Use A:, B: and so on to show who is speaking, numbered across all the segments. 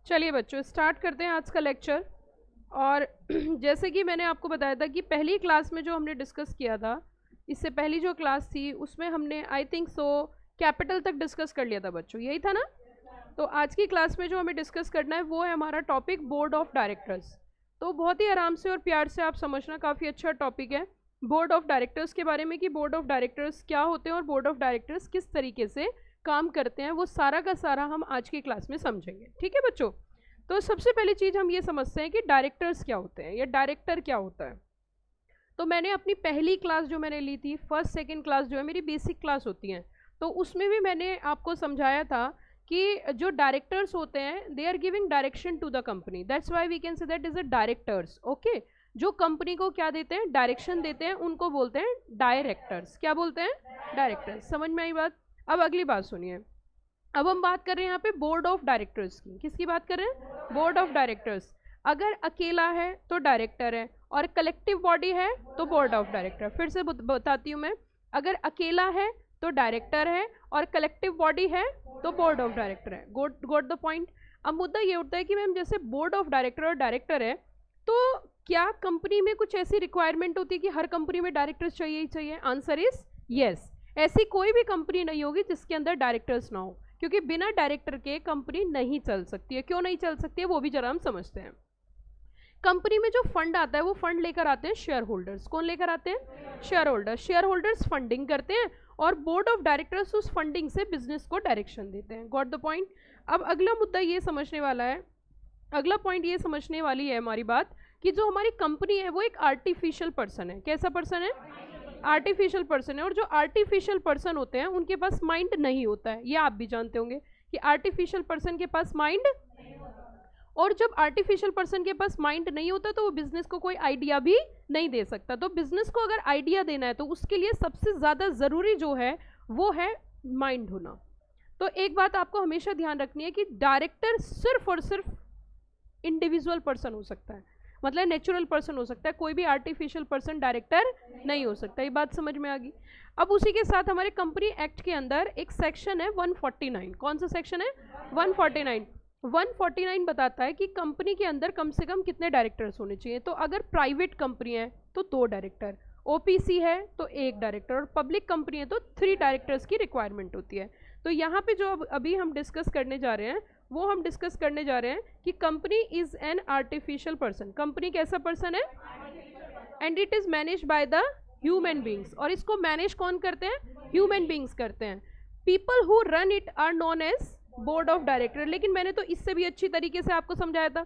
A: चलिए बच्चों स्टार्ट करते हैं आज का लेक्चर। और जैसे कि मैंने आपको बताया था कि पहली क्लास में जो हमने डिस्कस किया था, इससे पहली जो क्लास थी उसमें हमने आई थिंक सो कैपिटल तक डिस्कस कर लिया था बच्चों, यही था ना। तो आज की क्लास में जो हमें डिस्कस करना है वो है हमारा टॉपिक बोर्ड ऑफ डायरेक्टर्स। तो बहुत ही आराम से और प्यार से आप समझना, काफ़ी अच्छा टॉपिक है बोर्ड ऑफ डायरेक्टर्स के बारे में कि बोर्ड ऑफ डायरेक्टर्स क्या होते हैं और बोर्ड ऑफ डायरेक्टर्स किस तरीके से काम करते हैं, वो सारा का सारा हम आज की क्लास में समझेंगे। ठीक है बच्चों। तो सबसे पहली चीज़ हम ये समझते हैं कि डायरेक्टर्स क्या होते हैं या डायरेक्टर क्या होता है। तो मैंने अपनी पहली क्लास जो मैंने ली थी, फर्स्ट सेकंड क्लास जो है मेरी बेसिक क्लास होती हैं, तो उसमें भी मैंने आपको समझाया था कि जो डायरेक्टर्स होते हैं they are giving direction to the company, that's why we can say that is a directors. Okay, जो कंपनी को क्या देते हैं, डायरेक्शन देते हैं, उनको बोलते हैं डायरेक्टर्स। क्या बोलते हैं? डायरेक्टर्स। समझ में आई बात? अब अगली बात सुनिए। अब हम बात कर रहे हैं यहाँ पे बोर्ड ऑफ डायरेक्टर्स की। किसकी बात कर रहे हैं? Board of directors. अगर अकेला है तो डायरेक्टर है, और कलेक्टिव बॉडी है तो बोर्ड ऑफ डायरेक्टर। फिर से बताती हूँ मैं, अगर अकेला है तो डायरेक्टर है, और कलेक्टिव बॉडी है तो बोर्ड ऑफ डायरेक्टर है। गोट द पॉइंट। अब मुद्दा ये उठता है कि मैम जैसे बोर्ड ऑफ डायरेक्टर और डायरेक्टर है, तो क्या कंपनी में कुछ ऐसी रिक्वायरमेंट होती है कि हर कंपनी में डायरेक्टर्स चाहिए ही चाहिए? Answer is yes. ऐसी कोई भी कंपनी नहीं होगी जिसके अंदर डायरेक्टर्स ना हो, क्योंकि बिना डायरेक्टर के कंपनी नहीं चल सकती है। क्यों नहीं चल सकती है वो भी जरा हम समझते हैं। कंपनी में जो फंड आता है वो फंड लेकर आते हैं शेयर होल्डर्स। कौन लेकर आते हैं? Share holders. Share holders funding करते हैं और बोर्ड ऑफ डायरेक्टर्स उस फंडिंग से बिजनेस को डायरेक्शन देते हैं। Got the point. अब अगला मुद्दा ये समझने वाला है, अगला पॉइंट ये समझने वाली है हमारी बात कि जो हमारी कंपनी है वो एक आर्टिफिशियल पर्सन है। कैसा पर्सन है? आर्टिफिशियल पर्सन है। और जो आर्टिफिशियल पर्सन होते हैं उनके पास माइंड नहीं होता है, ये आप भी जानते होंगे कि आर्टिफिशियल पर्सन के पास माइंड, और जब आर्टिफिशियल पर्सन के पास माइंड नहीं होता तो वो बिजनेस को कोई आइडिया भी नहीं दे सकता। तो बिजनेस को अगर आइडिया देना है तो उसके लिए सबसे ज़्यादा ज़रूरी जो है वो है माइंड होना। तो एक बात आपको हमेशा ध्यान रखनी है कि डायरेक्टर सिर्फ और सिर्फ इंडिविजुअल पर्सन हो सकता है, मतलब नेचुरल पर्सन हो सकता है, कोई भी आर्टिफिशियल पर्सन डायरेक्टर नहीं हो सकता। ये बात समझ में आ गई। अब उसी के साथ हमारे कंपनी एक्ट के अंदर एक सेक्शन है 149। कौन सा सेक्शन है? 149। 149 बताता है कि कंपनी के अंदर कम से कम कितने डायरेक्टर्स होने चाहिए। तो अगर प्राइवेट कंपनी है तो 2 डायरेक्टर, ओपीसी है तो 1 डायरेक्टर, और पब्लिक कंपनी है तो 3 डायरेक्टर्स की रिक्वायरमेंट होती है। तो यहाँ पे जो अभी हम डिस्कस करने जा रहे हैं वो हम डिस्कस करने जा रहे हैं कि company is an artificial person. Company कैसा पर्सन है? And it is manage by the human beings. और इसको मैनेज कौन करते हैं? ह्यूमन बींग्स करते हैं। People who run it are known as board of director. लेकिन मैंने तो इससे भी अच्छी तरीके से आपको समझाया था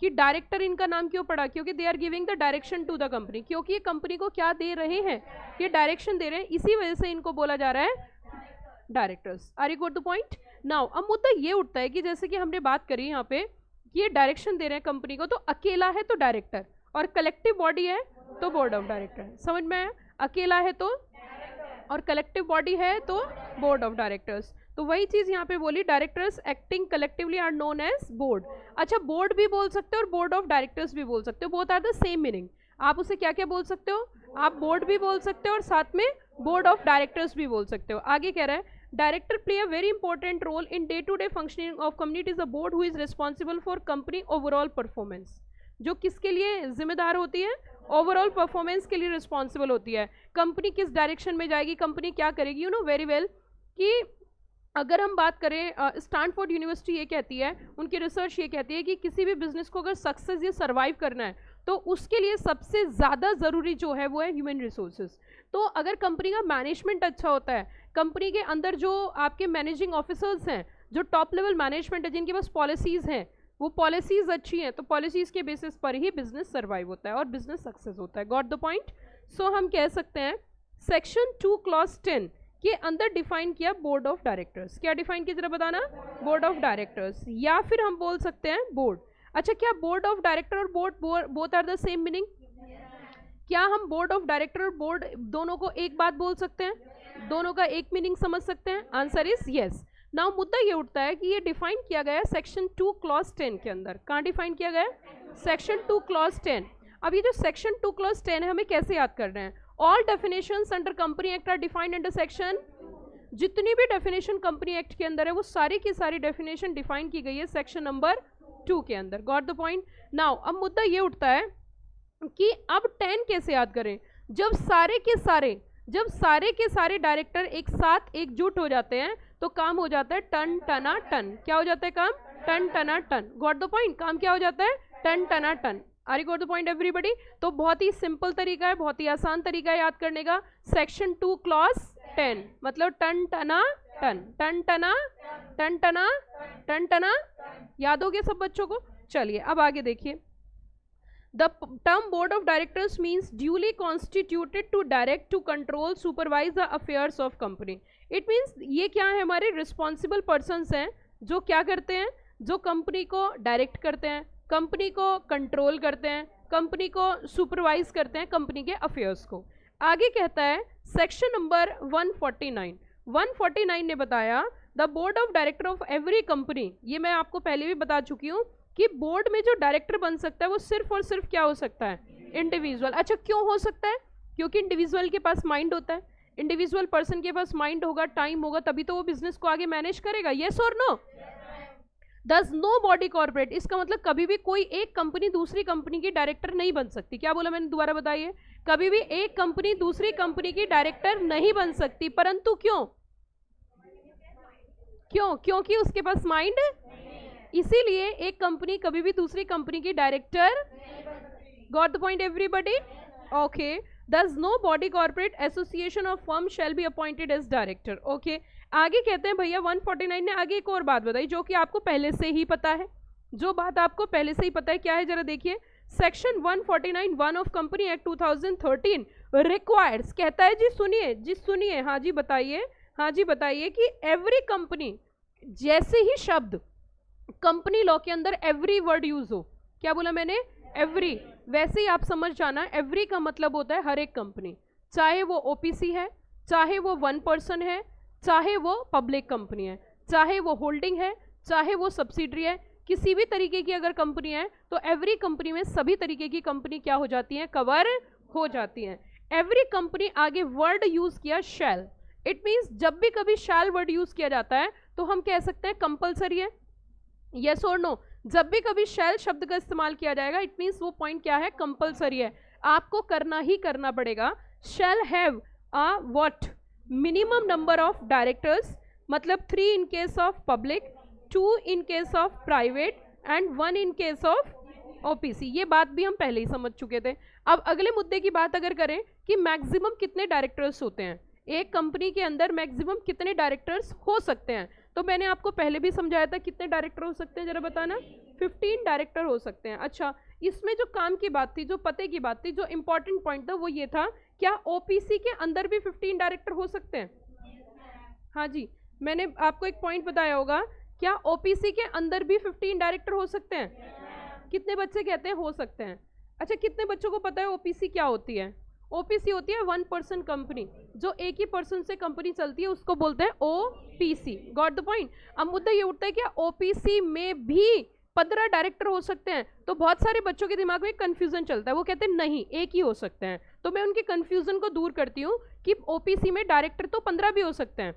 A: कि डायरेक्टर इनका नाम क्यों पड़ा, क्योंकि they are giving the direction to the company, क्योंकि ये कंपनी को क्या दे रहे हैं, ये डायरेक्शन दे रहे हैं, इसी वजह से इनको बोला जा रहा है directors. Are you got the point now? अब मुद्दा ये उठता है कि जैसे कि हमने बात करी यहाँ पे कि ये डायरेक्शन दे रहे हैं कंपनी को, तो अकेला है तो डायरेक्टर, और कलेक्टिव बॉडी है तो बोर्ड ऑफ डायरेक्टर। समझ में आया? अकेला है तो, और कलेक्टिव बॉडी है तो बोर्ड ऑफ डायरेक्टर्स। तो वही चीज यहाँ पे बोली, directors acting collectively are known as board. अच्छा, बोर्ड भी बोल सकते हो और बोर्ड ऑफ डायरेक्टर्स भी बोल सकते हो, both are the same meaning. आप उसे क्या क्या बोल सकते हो? आप बोर्ड भी बोल सकते हो और साथ में बोर्ड ऑफ डायरेक्टर्स भी बोल सकते हो। आगे कह रहा है director play a very important role in day to day functioning of company. It is a board who is responsible for company overall performance. जो किसके लिए जिम्मेदार होती है? ओवरऑल परफॉर्मेंस के लिए रिस्पॉन्सिबल होती है। कंपनी किस डायरेक्शन में जाएगी, कंपनी क्या करेगी, यू नो वेरी वेल कि अगर हम बात करें, स्टैनफोर्ड यूनिवर्सिटी ये कहती है, उनकी रिसर्च ये कहती है कि किसी भी बिजनेस को अगर सक्सेस या सर्वाइव करना है तो उसके लिए सबसे ज़्यादा ज़रूरी जो है वो है ह्यूमन रिसोर्सेज। तो अगर कंपनी का मैनेजमेंट अच्छा होता है, कंपनी के अंदर जो आपके मैनेजिंग ऑफिसर्स हैं, जो टॉप लेवल मैनेजमेंट है, जिनके पास पॉलिसीज़ हैं, वो पॉलिसीज़ अच्छी हैं, तो पॉलिसीज़ के बेसिस पर ही बिजनेस सर्वाइव होता है और बिजनेस सक्सेस होता है। Got the point? सो हम कह सकते हैं सेक्शन 2 क्लॉज 10 के अंदर डिफाइन किया बोर्ड ऑफ डायरेक्टर्स। क्या डिफाइन किया जरा बताना? बोर्ड ऑफ डायरेक्टर्स, या फिर हम बोल सकते हैं बोर्ड। अच्छा, क्या बोर्ड ऑफ डायरेक्टर और board both are the same meaning? क्या हम बोर्ड ऑफ डायरेक्टर और बोर्ड दोनों को एक बात बोल सकते हैं, दोनों का एक मीनिंग समझ सकते हैं? Answer is yes. नाउ मुद्दा ये उठता है कि ये डिफाइन किया गया है सेक्शन 2 क्लॉज 10 के अंदर। कहाँ डिफाइन किया गया है? Section 2 clause 10। अब ये जो सेक्शन 2 क्लॉज 10 है हमें कैसे याद करना है? All definitions under company act are defined under section जितनी भी डेफिनेशन कंपनी एक्ट के अंदर है वो सारी की सारी डेफिनेशन डिफाइन की गई है सेक्शन नंबर 2 के अंदर। Got the point. नाउ अब मुद्दा ये उठता है कि अब 10 कैसे याद करें, जब सारे के सारे डायरेक्टर एक साथ एकजुट हो जाते हैं तो काम हो जाता है टन टना टन। क्या हो जाता है काम? टन टना टन। Got the point. काम क्या हो जाता है? टन टना टन। Are you got the point everybody? तो बहुत ही सिंपल तरीका है, बहुत ही आसान तरीका है याद करने का। सेक्शन 2 क्लॉज 10 मतलब टन टना टन, टन टना टन टना टन टना। याद हो गया सब बच्चों को? चलिए अब आगे देखिए। The term board of directors means duly constituted to direct, to control, supervise the affairs of company. It means ये क्या है, हमारे responsible persons हैं जो क्या करते हैं, जो कंपनी को डायरेक्ट करते हैं, कंपनी को कंट्रोल करते हैं, कंपनी को सुपरवाइज करते हैं, कंपनी के अफेयर्स को। आगे कहता है सेक्शन नंबर 149 ने बताया the board of director of every company. ये मैं आपको पहले भी बता चुकी हूँ कि बोर्ड में जो डायरेक्टर बन सकता है वो सिर्फ और सिर्फ क्या हो सकता है? इंडिविजुअल। अच्छा क्यों हो सकता है? क्योंकि इंडिविजुअल के पास माइंड होता है, इंडिविजुअल पर्सन के पास माइंड होगा, टाइम होगा, तभी तो वो बिजनेस को आगे मैनेज करेगा। यस और नो? दस नो बॉडी कॉर्पोरेट, इसका मतलब कभी भी कोई एक कंपनी दूसरी कंपनी की डायरेक्टर नहीं बन सकती। क्या बोला मैंने? दोबारा बताइए। कभी भी एक कंपनी दूसरी कंपनी की डायरेक्टर नहीं बन सकती। परंतु क्यों? क्योंकि उसके पास माइंड, इसीलिए एक कंपनी कभी भी दूसरी कंपनी की director. Got the point everybody? Okay. Thus no body corporate association of firm shall be appointed as director. Okay. आगे कहते हैं भैया 149 ने आगे एक और बात बताई जो कि आपको पहले से ही पता है। जो बात आपको पहले से ही पता है क्या है, जरा देखिए। Section 149(1) of company act 2013 requires, कहता है जी सुनिए, हाँ जी बताइए कि एवरी कंपनी, जैसे ही शब्द कंपनी लॉ के अंदर एवरी वर्ड यूज हो, क्या बोला मैंने? एवरी। वैसे ही आप समझ जाना एवरी का मतलब होता है हर एक कंपनी, चाहे वो ओपीसी है, चाहे वो 1 पर्सन है, चाहे वो पब्लिक कंपनी है, चाहे वो होल्डिंग है, चाहे वो सब्सिडरी है, किसी भी तरीके की अगर कंपनी है तो एवरी कंपनी में सभी तरीके की कंपनी क्या हो जाती है? कवर हो जाती है। एवरी कंपनी, आगे वर्ड यूज किया शैल। इट मीन्स जब भी कभी शैल वर्ड यूज किया जाता है तो हम कह सकते हैं कंपल्सरी है। यस और नो? जब भी कभी शैल शब्द का इस्तेमाल किया जाएगा इट मीन्स वो पॉइंट क्या है? कंपल्सरी है, आपको करना ही करना पड़ेगा। Shall have a what? Minimum number of directors, मतलब 3 in case of public, 2 in case of private and 1 in case of OPC. ये बात भी हम पहले ही समझ चुके थे। अब अगले मुद्दे की बात अगर करें कि मैक्सिमम कितने डायरेक्टर्स होते हैं, एक कंपनी के अंदर मैक्सिमम कितने डायरेक्टर्स हो सकते हैं, तो मैंने आपको पहले भी समझाया था कितने डायरेक्टर हो सकते हैं, जरा बताना। 15 डायरेक्टर हो सकते हैं। अच्छा, इसमें जो काम की बात थी, जो पते की बात थी, जो इंपॉर्टेंट पॉइंट था वो ये था, क्या ओपीसी के अंदर भी 15 डायरेक्टर हो सकते हैं? हाँ जी, मैंने आपको एक पॉइंट बताया होगा, क्या ओपीसी के अंदर भी 15 डायरेक्टर हो सकते हैं? कितने बच्चे कहते हैं हो सकते हैं? अच्छा, कितने बच्चों को पता है ओपीसी क्या होती है? ओपीसी होती है 1 पर्सन कंपनी, जो एक ही पर्सन से कंपनी चलती है उसको बोलते हैं ओपीसी। Got the point? अब मुद्दा ये उठता है क्या ओपीसी में भी 15 डायरेक्टर हो सकते हैं? तो बहुत सारे बच्चों के दिमाग में कंफ्यूजन चलता है, वो कहते हैं नहीं एक ही हो सकते हैं। तो मैं उनके कंफ्यूजन को दूर करती हूँ कि ओपीसी में डायरेक्टर तो 15 भी हो सकते हैं।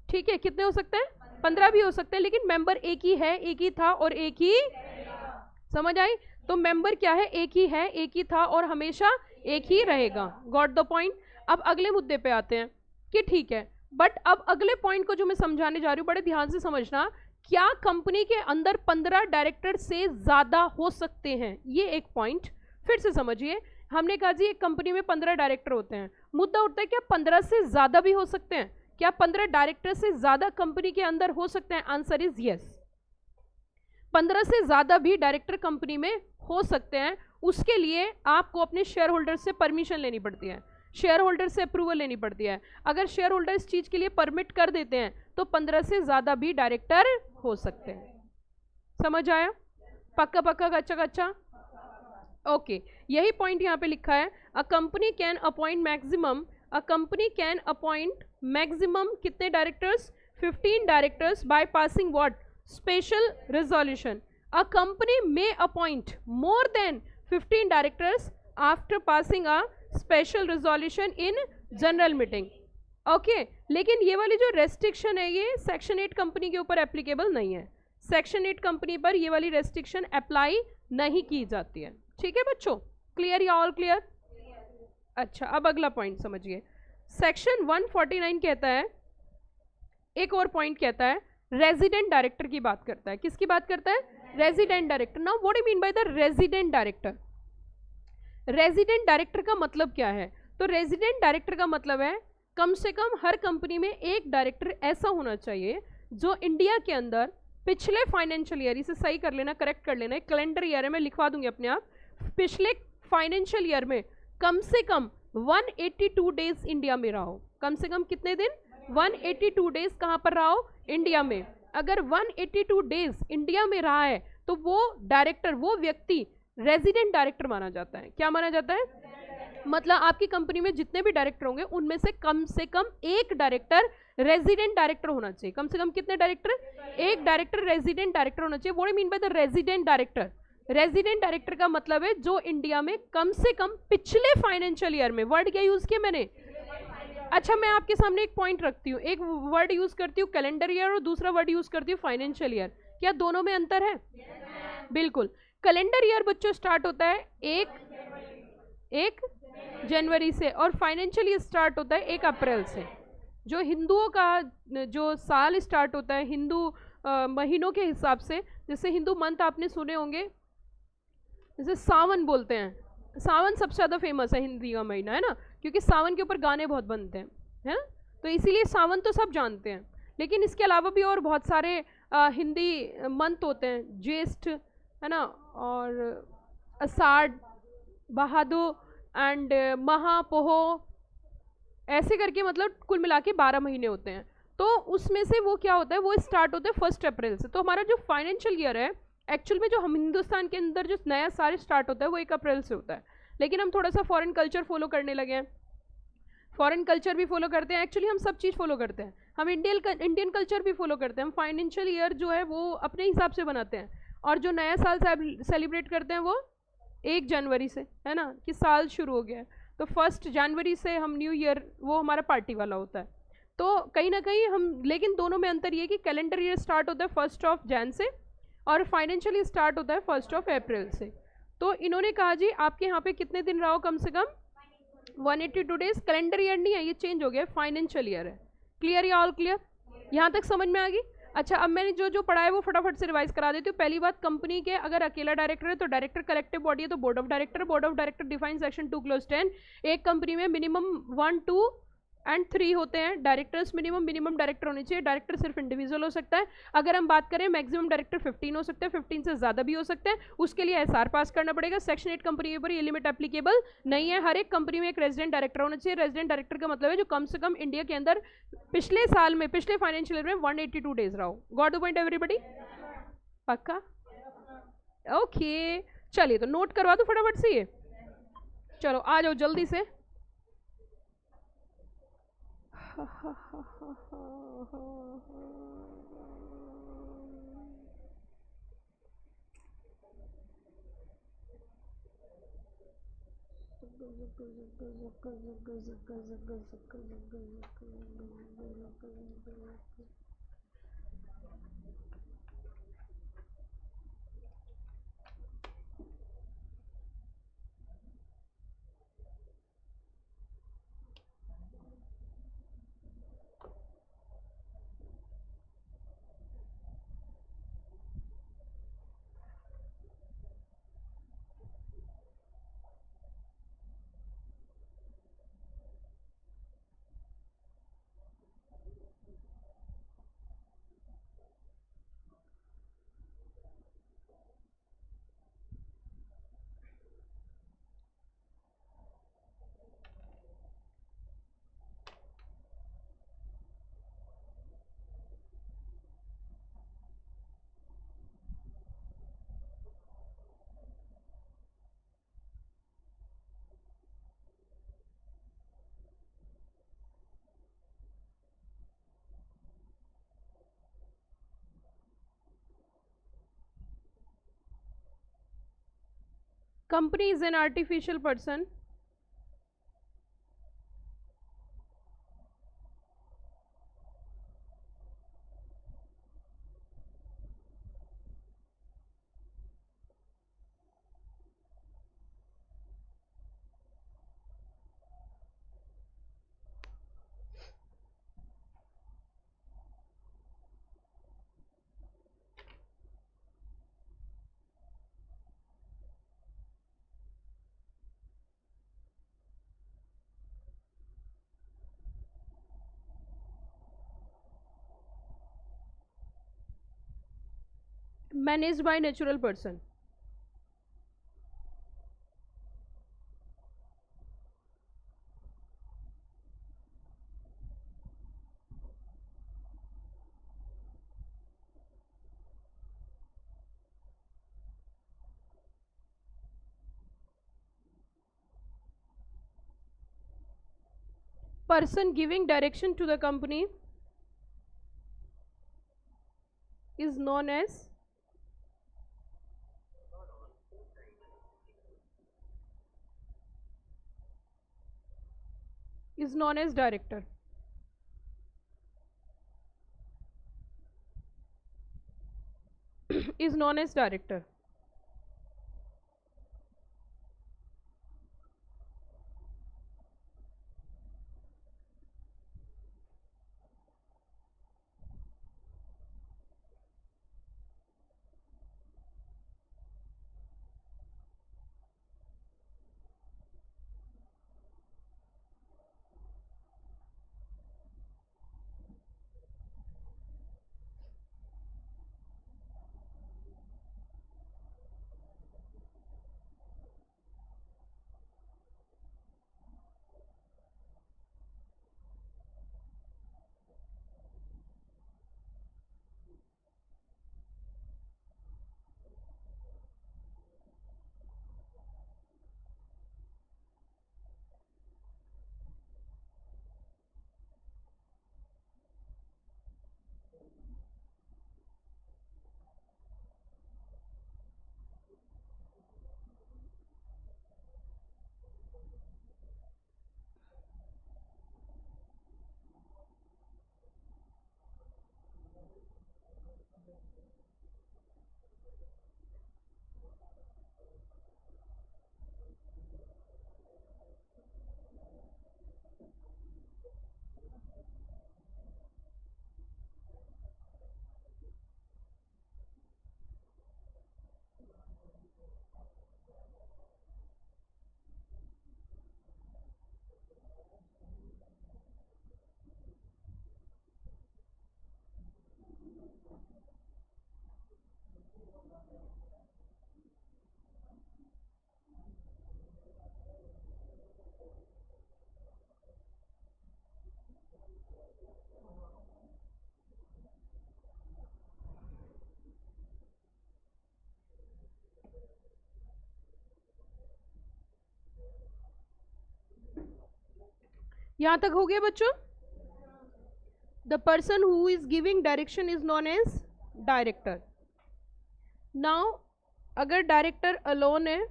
A: ठीक है, कितने हो सकते हैं? 15 भी हो सकते हैं, लेकिन मेंबर एक ही है, एक ही था और एक ही। समझ आई? तो मेंबर क्या है? एक ही है, एक ही था और हमेशा एक ही रहेगा। Got the point? अब अगले मुद्दे पे आते हैं कि ठीक है, बट अब अगले पॉइंट को जो मैं समझाने जा रही हूँ बड़े ध्यान से समझना, क्या कंपनी के अंदर 15 डायरेक्टर से ज्यादा हो सकते हैं? ये एक पॉइंट फिर से समझिए। हमने कहा जी एक कंपनी में 15 डायरेक्टर होते हैं, मुद्दा उठता है क्या 15 से ज्यादा भी हो सकते हैं? क्या 15 डायरेक्टर से ज्यादा कंपनी के अंदर हो सकते हैं? Answer is yes. 15 से ज्यादा भी डायरेक्टर कंपनी में हो सकते हैं। उसके लिए आपको अपने शेयर होल्डर से परमिशन लेनी पड़ती है, शेयर होल्डर से अप्रूवल लेनी पड़ती है। अगर शेयर होल्डर इस चीज के लिए परमिट कर देते हैं तो 15 से ज्यादा भी डायरेक्टर हो सकते हैं। समझ आया? पक्का पक्का, कच्चा कच्चा? ओके, यही पॉइंट यहाँ पे लिखा है। A company can appoint maximum, a company can appoint maximum कितने directors? 15 directors by passing what? Special resolution. A company may appoint more than 15 directors after passing a special resolution in general meeting. Okay, लेकिन ये वाली जो restriction है ये section 8 company के ऊपर applicable नहीं है। सेक्शन 8 कंपनी पर ये वाली रेस्ट्रिक्शन अप्लाई नहीं की जाती है। ठीक है बच्चों, क्लियर या ऑल क्लियर? अच्छा, अब अगला पॉइंट समझिए। सेक्शन 149 कहता है, एक और पॉइंट कहता है, रेजिडेंट डायरेक्टर की बात करता है। किसकी बात करता है? Resident director. Now what do mean by the resident director? Resident director का मतलब क्या है? तो रेजिडेंट डायरेक्टर का मतलब है कम से कम हर कंपनी में एक डायरेक्टर ऐसा होना चाहिए जो इंडिया के अंदर पिछले फाइनेंशियल ईयर, इसे सही कर लेना, करेक्ट कर लेना, कैलेंडर ईयर है, मैं लिखवा दूंगी अपने आप, पिछले फाइनेंशियल ईयर में कम से कम 182 डेज इंडिया में रहा हो। कम से कम कितने दिन? 182 डेज कहां पर रहा हो? इंडिया में। अगर 182 डेज इंडिया में रहा है तो वो डायरेक्टर, वो व्यक्ति रेजिडेंट डायरेक्टर माना जाता है। क्या माना जाता है? मतलब आपकी कंपनी में जितने भी डायरेक्टर होंगे उनमें से कम एक डायरेक्टर रेजिडेंट डायरेक्टर होना चाहिए। कम से कम कितने डायरेक्टर? एक डायरेक्टर रेजिडेंट डायरेक्टर होना चाहिए। What do mean by the resident director? Resident director का मतलब है जो इंडिया में कम से कम पिछले फाइनेंशियल ईयर में, वर्ड क्या यूज किया मैंने? अच्छा, मैं आपके सामने एक पॉइंट रखती हूँ, एक वर्ड यूज करती हूँ कैलेंडर ईयर और दूसरा वर्ड यूज करती हूँ फाइनेंशियल ईयर। क्या दोनों में अंतर है? बिल्कुल। कैलेंडर ईयर बच्चों स्टार्ट होता है एक जनवरी से और फाइनेंशियल ईयर स्टार्ट होता है 1 अप्रैल से। जो हिंदुओं का जो साल स्टार्ट होता है हिंदू महीनों के हिसाब से, जैसे हिंदू मंथ आपने सुने होंगे, जैसे सावन बोलते हैं। सावन सबसे ज़्यादा फेमस है हिंदी का महीना, है ना, क्योंकि सावन के ऊपर गाने बहुत बनते हैं, है ना, तो इसीलिए सावन तो सब जानते हैं। लेकिन इसके अलावा भी और बहुत सारे हिंदी मंथ होते हैं, ज्येष्ठ, है ना, और आषाढ़, भादो एंड महापोहो, ऐसे करके मतलब कुल मिला के 12 महीने होते हैं। तो उसमें से वो क्या होता है, वो स्टार्ट होता है 1 अप्रैल से। तो हमारा जो फाइनेंशियल ईयर है एक्चुअल में, जो हम हिंदुस्तान के अंदर जो नया साल स्टार्ट होता है वो 1 अप्रैल से होता है। लेकिन हम थोड़ा सा फॉरेन कल्चर फॉलो करने लगे हैं, फॉरेन कल्चर भी फॉलो करते हैं। एक्चुअली हम सब चीज़ फॉलो करते हैं, हम इंडियन कल्चर भी फॉलो करते हैं। हम फाइनेंशियल ईयर जो है वो अपने हिसाब से बनाते हैं, और जो नया साल सेलिब्रेट करते हैं वो 1 जनवरी से, है ना, कि साल शुरू हो गया है। तो 1 जनवरी से हम न्यू ईयर, वो हमारा पार्टी वाला होता है। तो कहीं ना कहीं हम, लेकिन दोनों में अंतर ये कि कैलेंडर ईयर स्टार्ट होता है 1 जन से और फाइनेंशियल ईयर स्टार्ट होता है 1 अप्रैल से। तो इन्होंने कहा जी आपके यहाँ पे कितने दिन रहा हो? कम से कम 182 डेज। कैलेंडर ईयर नहीं है, ये चेंज हो गया, फाइनेंशियल ईयर है। क्लियर या ऑल क्लियर? यहाँ तक समझ में आ गई? अच्छा, अब मैंने जो जो पढ़ा है वो फटाफट से रिवाइज करा देती हूँ। पहली बात, कंपनी के अगर अकेला डायरेक्टर है तो डायरेक्टर कलेक्टिव बॉडी है तो board of director. Board of director define section 2 / 10। एक कंपनी में मिनिमम 1, 2 एंड 3 होते हैं डायरेक्टर्स। मिनिमम डायरेक्टर होने चाहिए। डायरेक्टर सिर्फ इंडिविजुअल हो सकता है। अगर हम बात करें मैक्सिमम डायरेक्टर 15 हो सकते हैं, 15 से ज़्यादा भी हो सकते हैं। उसके लिए SR पास करना पड़ेगा। सेक्शन 8 कंपनी पर ये लिमिट एप्लीकेबल नहीं है। हर एक कंपनी में एक रेजिडेंट डायरेक्टर होना चाहिए। रेजिडेंट डायरेक्टर का मतलब है जो कम से कम इंडिया के अंदर पिछले साल में, पिछले फाइनेंशियल ईयर में 182 डेज रहा हो। Got the point everybody? पक्का? ओके, चलिए तो नोट करवा दो फटाफट से ये। चलो आ जाओ जल्दी से। Company is an artificial person managed by natural person. Person giving direction to the company is known as director. Is known as director. यहां तक हो गया बच्चों? The person who is giving direction is known as director. Now अगर director alone है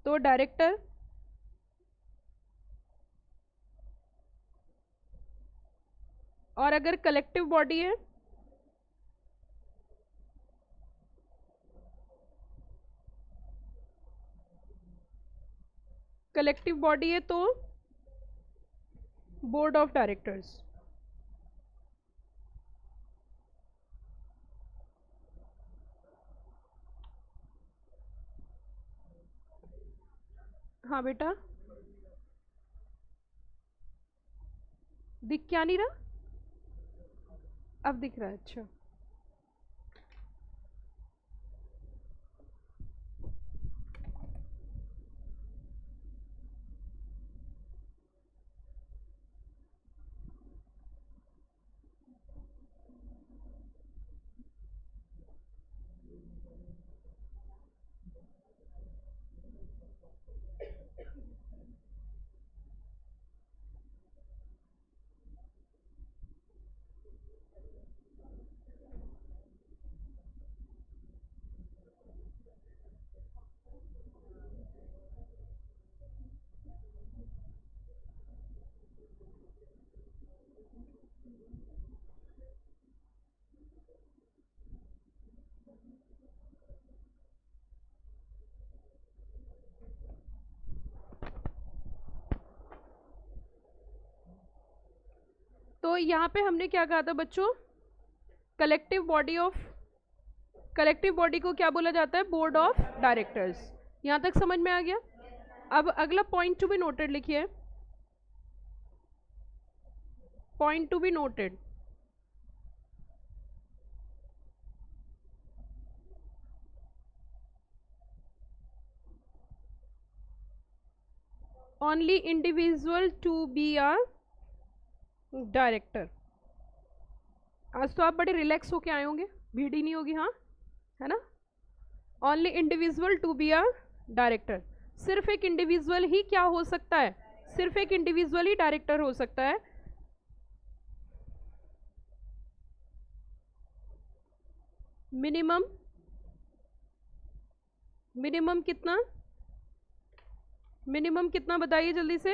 A: तो director और अगर कलेक्टिव बॉडी है तो बोर्ड ऑफ डायरेक्टर्स। हाँ बेटा, दिख क्या नहीं रहा? अब दिख रहा है। अच्छा, तो यहाँ पे हमने क्या कहा था बच्चों? कलेक्टिव बॉडी को क्या बोला जाता है? Board of directors. यहाँ तक समझ में आ गया? अब अगला पॉइंट टू बी नोटेड लिखिए। Point to be noted, only individual to be a director. आज तो आप बड़े रिलैक्स होके आए होंगे, भीड़ ही नहीं होगी, हाँ है ना। Only individual to be a director, सिर्फ एक इंडिविजुअल ही क्या हो सकता है, सिर्फ एक इंडिविजुअल ही डायरेक्टर हो सकता है। मिनिमम कितना, मिनिमम कितना बताइए जल्दी से।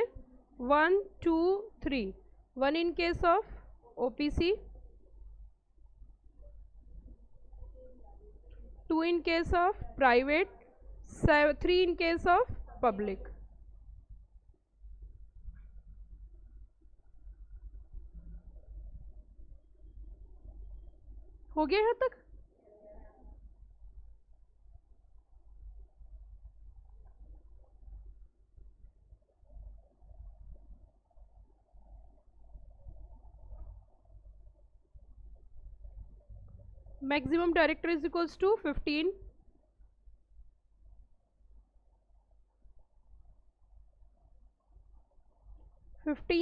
A: 1 2 3, 1 in case of OPC, 2 in case of private, 3 in case of public। हो गया यहाँ तक। Maximum director is equals to 15।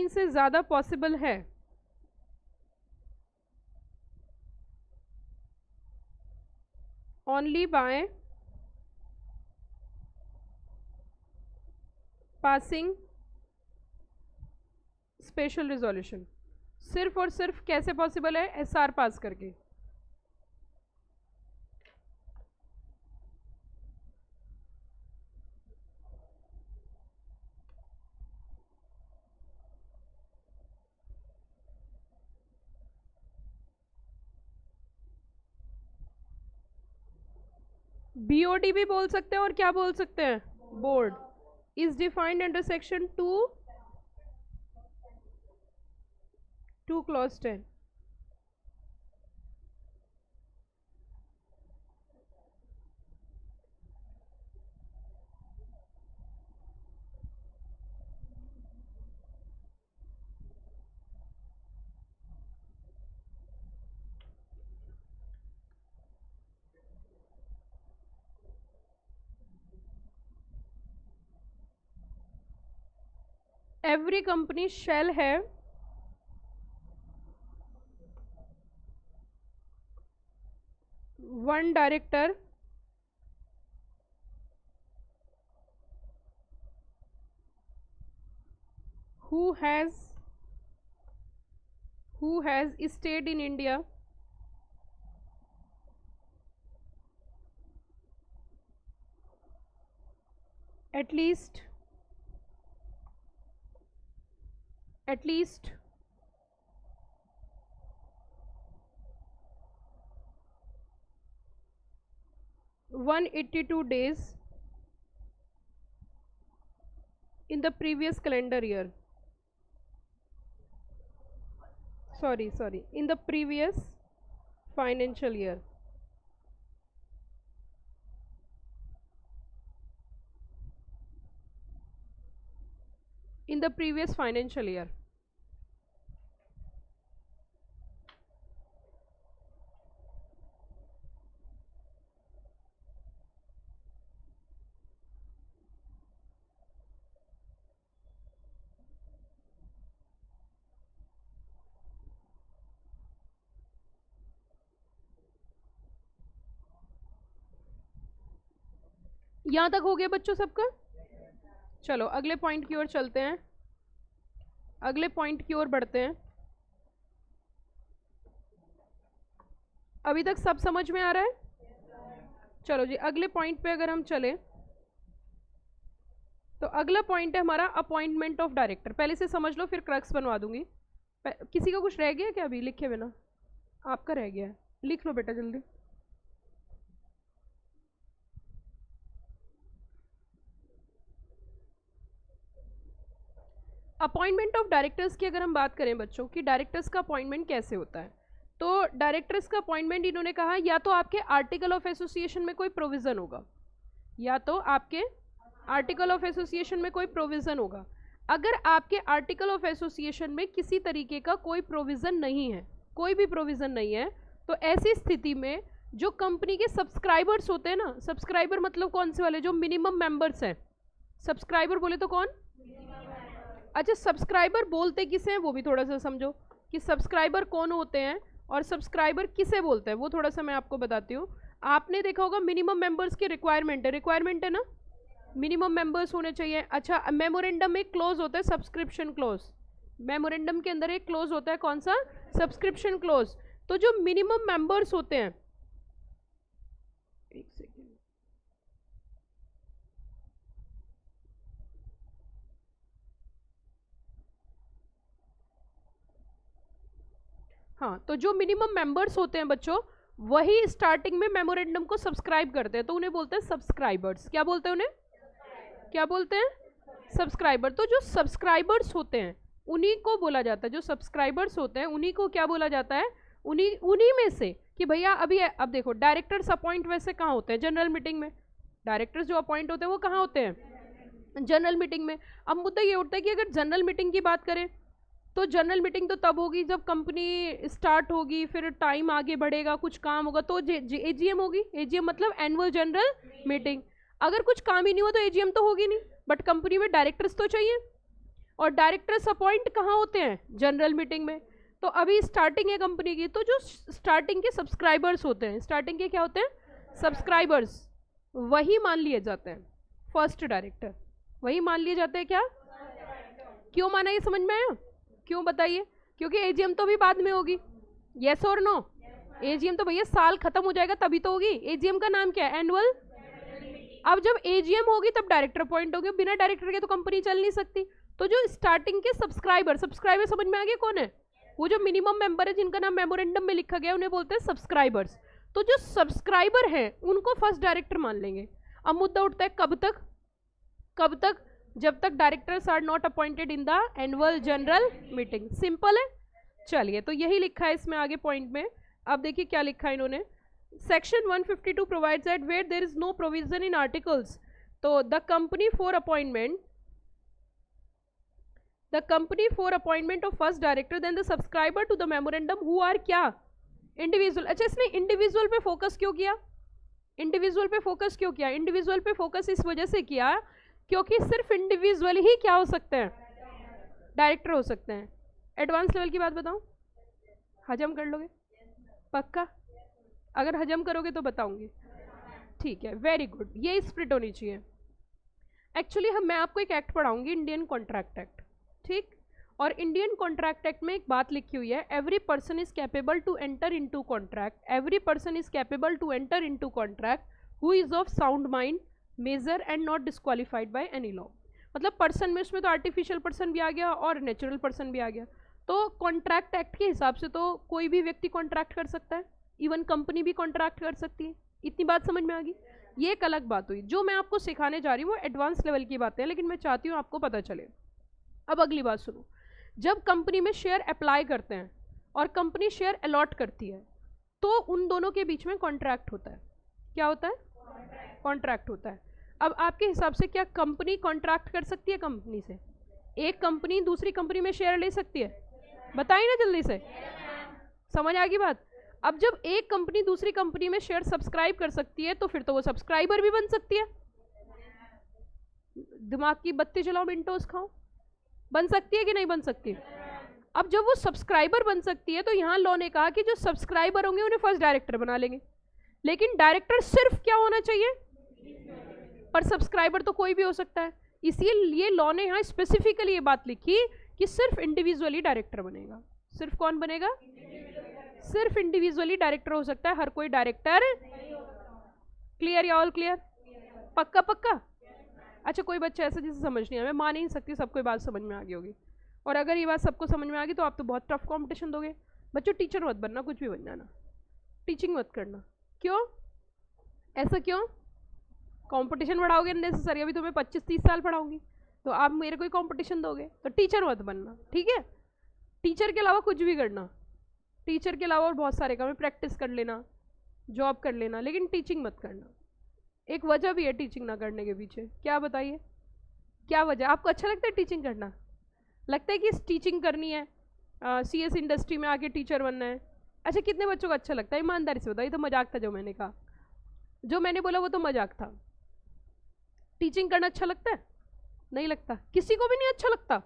A: से ज्यादा पॉसिबल है only by passing special resolution. सिर्फ और सिर्फ कैसे पॉसिबल है, एसआर पास करके। बीओडी भी बोल सकते हैं और क्या बोल सकते हैं, board. Is defined under section 2 clause 10। Every company shall have one director who has stayed in India at least 182 days in the previous calendar year, sorry in the previous financial year। in the previous financial year। यहां तक हो गया बच्चों सबका। चलो अगले point की ओर चलते हैं, अगले पॉइंट की ओर बढ़ते हैं। अभी तक सब समझ में आ रहा है। चलो जी अगले पॉइंट पे अगर हम चले तो अगला पॉइंट है हमारा अपॉइंटमेंट ऑफ डायरेक्टर। पहले से समझ लो फिर क्रक्स बनवा दूंगी। किसी का कुछ रह गया क्या अभी लिखे बिना? आपका रह गया है, लिख लो बेटा जल्दी। अपॉइंटमेंट ऑफ डायरेक्टर्स की अगर हम बात करें बच्चों कि डायरेक्टर्स का अपॉइंटमेंट कैसे होता है, तो डायरेक्टर्स का अपॉइंटमेंट इन्होंने कहा या तो आपके आर्टिकल ऑफ एसोसिएशन में कोई प्रोविजन होगा, या तो आपके आर्टिकल ऑफ एसोसिएशन में कोई प्रोविजन होगा। अगर आपके आर्टिकल ऑफ एसोसिएशन में किसी तरीके का कोई प्रोविजन नहीं है, कोई भी प्रोविजन नहीं है, तो ऐसी स्थिति में जो कंपनी के सब्सक्राइबर्स होते हैं ना, सब्सक्राइबर मतलब कौन से वाले, जो मिनिमम मेंबर्स हैं। सब्सक्राइबर बोले तो कौन, अच्छा, सब्सक्राइबर बोलते किसे हैं वो भी थोड़ा सा समझो, कि सब्सक्राइबर कौन होते हैं और सब्सक्राइबर किसे बोलते हैं, वो थोड़ा सा मैं आपको बताती हूँ। आपने देखा होगा मिनिमम मेंबर्स की रिक्वायरमेंट है ना, मिनिमम मेंबर्स होने चाहिए। अच्छा, मेमोरेंडम में क्लोज होता है सब्सक्रिप्शन क्लोज, मेमोरेंडम के अंदर एक क्लोज होता है, कौन सा, सब्सक्रिप्शन क्लोज। तो जो मिनिमम मेंबर्स होते हैं, एक सेकेंड, हाँ, तो जो मिनिमम मेंबर्स होते हैं बच्चों, वही स्टार्टिंग में मेमोरेंडम को सब्सक्राइब करते हैं, तो उन्हें बोलते हैं सब्सक्राइबर्स। क्या बोलते हैं उन्हें, क्या बोलते हैं, सब्सक्राइबर। तो जो सब्सक्राइबर्स होते हैं उन्हीं को बोला जाता है, जो सब्सक्राइबर्स होते हैं उन्हीं को क्या बोला जाता है, उन्हीं उन्हीं में से, कि भैया अभी अब देखो डायरेक्टर्स अपॉइंट वैसे कहाँ होते हैं, जनरल मीटिंग में। डायरेक्टर्स जो अपॉइंट होते हैं वो कहाँ होते हैं, जनरल मीटिंग में। अब मुद्दा ये उठता है कि अगर जनरल मीटिंग की बात करें तो जनरल मीटिंग तो तब होगी जब कंपनी स्टार्ट होगी, फिर टाइम आगे बढ़ेगा, कुछ काम होगा तो एजीएम होगी। एजीएम मतलब एनुअल जनरल मीटिंग। अगर कुछ काम ही नहीं हुआ तो एजीएम तो होगी नहीं, बट कंपनी में डायरेक्टर्स तो चाहिए, और डायरेक्टर्स अपॉइंट कहाँ होते हैं, जनरल मीटिंग में। तो अभी स्टार्टिंग है कंपनी की, तो जो स्टार्टिंग के सब्सक्राइबर्स होते हैं, स्टार्टिंग के क्या होते हैं, सब्सक्राइबर्स, वही मान लिए जाते हैं फर्स्ट डायरेक्टर, वही मान लिए जाते हैं। क्या, क्यों माना, ये समझ में आया, क्यों बताइए, क्योंकि एजीएम तो भी बाद में होगी, यस और नो। एजीएम तो भैया साल खत्म हो जाएगा तभी तो होगी। एजीएम का नाम क्या है, एनुअल। अब जब एजीएम होगी तब डायरेक्टर अपॉइंट होगी, बिना डायरेक्टर के तो कंपनी चल नहीं सकती। तो जो स्टार्टिंग के सब्सक्राइबर समझ में आ गया कौन है, वो जो मिनिमम मेंबर है जिनका नाम मेमोरेंडम में लिखा गया उन्हें बोलते हैं सब्सक्राइबर्स। तो जो सब्सक्राइबर हैं उनको फर्स्ट डायरेक्टर मान लेंगे। अब मुद्दा उठता है कब तक, कब तक, जब तक directors are not appointed in the annual general meeting. Simple है। चलिए, तो यही लिखा है इसमें आगे पॉइंट में। अब देखिए क्या लिखा है इन्होंने, section 152 provides that where there is no provision in articles, तो the company for appointment of first director then the subscriber to the memorandum who are क्या, इंडिविजुअल। अच्छा, इसने इंडिविजुअल पे फोकस क्यों किया, इंडिविजुअल पे फोकस क्यों किया, इंडिविजुअल पे फोकस इस वजह से किया क्योंकि सिर्फ इंडिविजुअल ही क्या हो सकते हैं, डायरेक्टर हो सकते हैं। एडवांस लेवल की बात बताऊं, हजम कर लोगे पक्का, अगर हजम करोगे तो बताऊंगी, ठीक है, वेरी गुड, ये स्प्रिट होनी चाहिए। एक्चुअली मैं आपको एक एक्ट पढ़ाऊंगी, इंडियन कॉन्ट्रैक्ट एक्ट, ठीक। और इंडियन कॉन्ट्रैक्ट एक्ट में एक बात लिखी हुई है, every person is capable to enter into contract, every person is capable to enter into contract who is of sound mind, major and not disqualified by any law. मतलब person में उसमें तो आर्टिफिशियल पर्सन भी आ गया और natural person भी आ गया। तो कॉन्ट्रैक्ट एक्ट के हिसाब से तो कोई भी व्यक्ति कॉन्ट्रैक्ट कर सकता है, इवन कंपनी भी कॉन्ट्रैक्ट कर सकती है। इतनी बात समझ में आ गई। ये एक अलग बात हुई, जो मैं आपको सिखाने जा रही हूँ वो एडवांस लेवल की बातें हैं, लेकिन मैं चाहती हूँ आपको पता चले। अब अगली बात सुनो, जब कंपनी में शेयर अप्लाई करते हैं और कंपनी शेयर अलॉट करती है तो उन दोनों के बीच में कॉन्ट्रैक्ट होता है। क्या होता है, कॉन्ट्रैक्ट होता है। अब आपके हिसाब से क्या कंपनी कॉन्ट्रैक्ट कर सकती है कंपनी से, एक कंपनी दूसरी कंपनी में शेयर ले सकती है, बताइए ना जल्दी से, समझ आ गई बात। अब जब एक कंपनी दूसरी कंपनी में शेयर सब्सक्राइब कर सकती है तो फिर तो वो सब्सक्राइबर भी बन सकती है। दिमाग की बत्ती जलाओ, मिंटोस खाओ, बन सकती है कि नहीं बन सकती। अब जब वो सब्सक्राइबर बन सकती है तो यहाँ लॉ ने कहा कि जो सब्सक्राइबर होंगे उन्हें फर्स्ट डायरेक्टर बना लेंगे, लेकिन डायरेक्टर सिर्फ क्या होना चाहिए, पर सब्सक्राइबर तो कोई भी हो सकता है। इसीलिए लॉ ने यहाँ स्पेसिफिकली ये बात लिखी कि सिर्फ इंडिविजुअली डायरेक्टर बनेगा। सिर्फ कौन बनेगा, सिर्फ इंडिविजुअली डायरेक्टर हो सकता है, हर कोई डायरेक्टर। क्लियर या ऑल क्लियर, पक्का पक्का। अच्छा, कोई बच्चा ऐसा जिसे समझ नहीं आया, मैं मान नहीं सकती सबको बात समझ में आ गई होगी, और अगर ये बात सबको समझ में आ गई तो आप तो बहुत टफ कंपटीशन दोगे। बच्चों टीचर मत बनना, कुछ भी बन जाना, टीचिंग मत करना। क्यों, ऐसा क्यों, कंपटीशन बढ़ाओगे नेसेसरी। अभी तो मैं 25-30 साल पढ़ाऊंगी, तो आप मेरे कोई कंपटीशन दोगे, तो टीचर मत बनना, ठीक है। टीचर के अलावा कुछ भी करना, टीचर के अलावा और बहुत सारे काम है, प्रैक्टिस कर लेना, जॉब कर लेना, लेकिन टीचिंग मत करना। एक वजह भी है टीचिंग ना करने के पीछे, क्या बताइए, क्या वजह। आपको अच्छा लगता है टीचिंग करना, लगता है कि टीचिंग करनी है, CS इंडस्ट्री में आके टीचर बनना है। अच्छा, कितने बच्चों को अच्छा लगता है, ईमानदारी से बताइए। तो मजाक था जो मैंने कहा, जो मैंने बोला वो तो मजाक था। टीचिंग करना अच्छा लगता है, नहीं लगता, किसी को भी नहीं अच्छा लगता।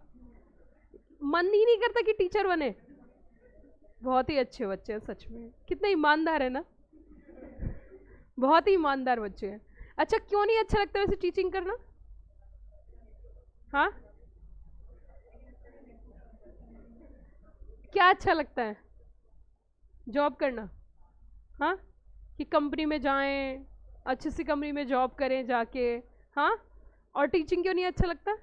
A: मन ही नहीं करता कि टीचर बने। बहुत ही अच्छे बच्चे हैं सच में, कितने ईमानदार है ना, बहुत ही ईमानदार बच्चे हैं। अच्छा क्यों नहीं अच्छा लगता वैसे टीचिंग करना? हाँ क्या अच्छा लगता है? जॉब करना? हाँ कि कंपनी में जाएं, अच्छी सी कंपनी में जॉब करें जाके। हाँ और टीचिंग क्यों नहीं अच्छा लगता?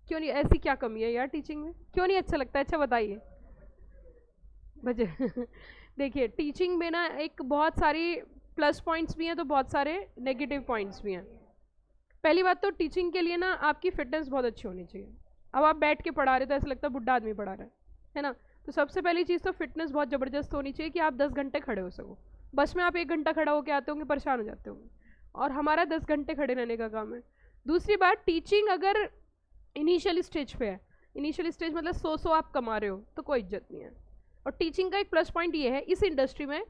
A: क्यों नहीं, ऐसी क्या कमी है यार टीचिंग में, क्यों नहीं अच्छा लगता? अच्छा बताइए बजे देखिए टीचिंग में ना एक बहुत सारी प्लस पॉइंट्स भी हैं तो बहुत सारे नेगेटिव पॉइंट्स भी हैं। पहली बात तो टीचिंग के लिए ना आपकी फिटनेस बहुत अच्छी होनी चाहिए। अब आप बैठ के पढ़ा रहे तो ऐसा लगता है बुढ़ा आदमी पढ़ा रहा है ना। तो सबसे पहली चीज़ तो फिटनेस बहुत ज़बरदस्त होनी चाहिए कि आप 10 घंटे खड़े हो सको। बस में आप 1 घंटा खड़ा होकर आते होंगे, परेशान हो जाते होंगे, और हमारा 10 घंटे खड़े रहने का काम है। दूसरी बात, टीचिंग अगर इनिशियल स्टेज पे है, इनिशियल स्टेज मतलब 100 आप कमा रहे हो तो कोई इज्जत नहीं है। और टीचिंग का एक प्लस पॉइंट ये है इस इंडस्ट्री में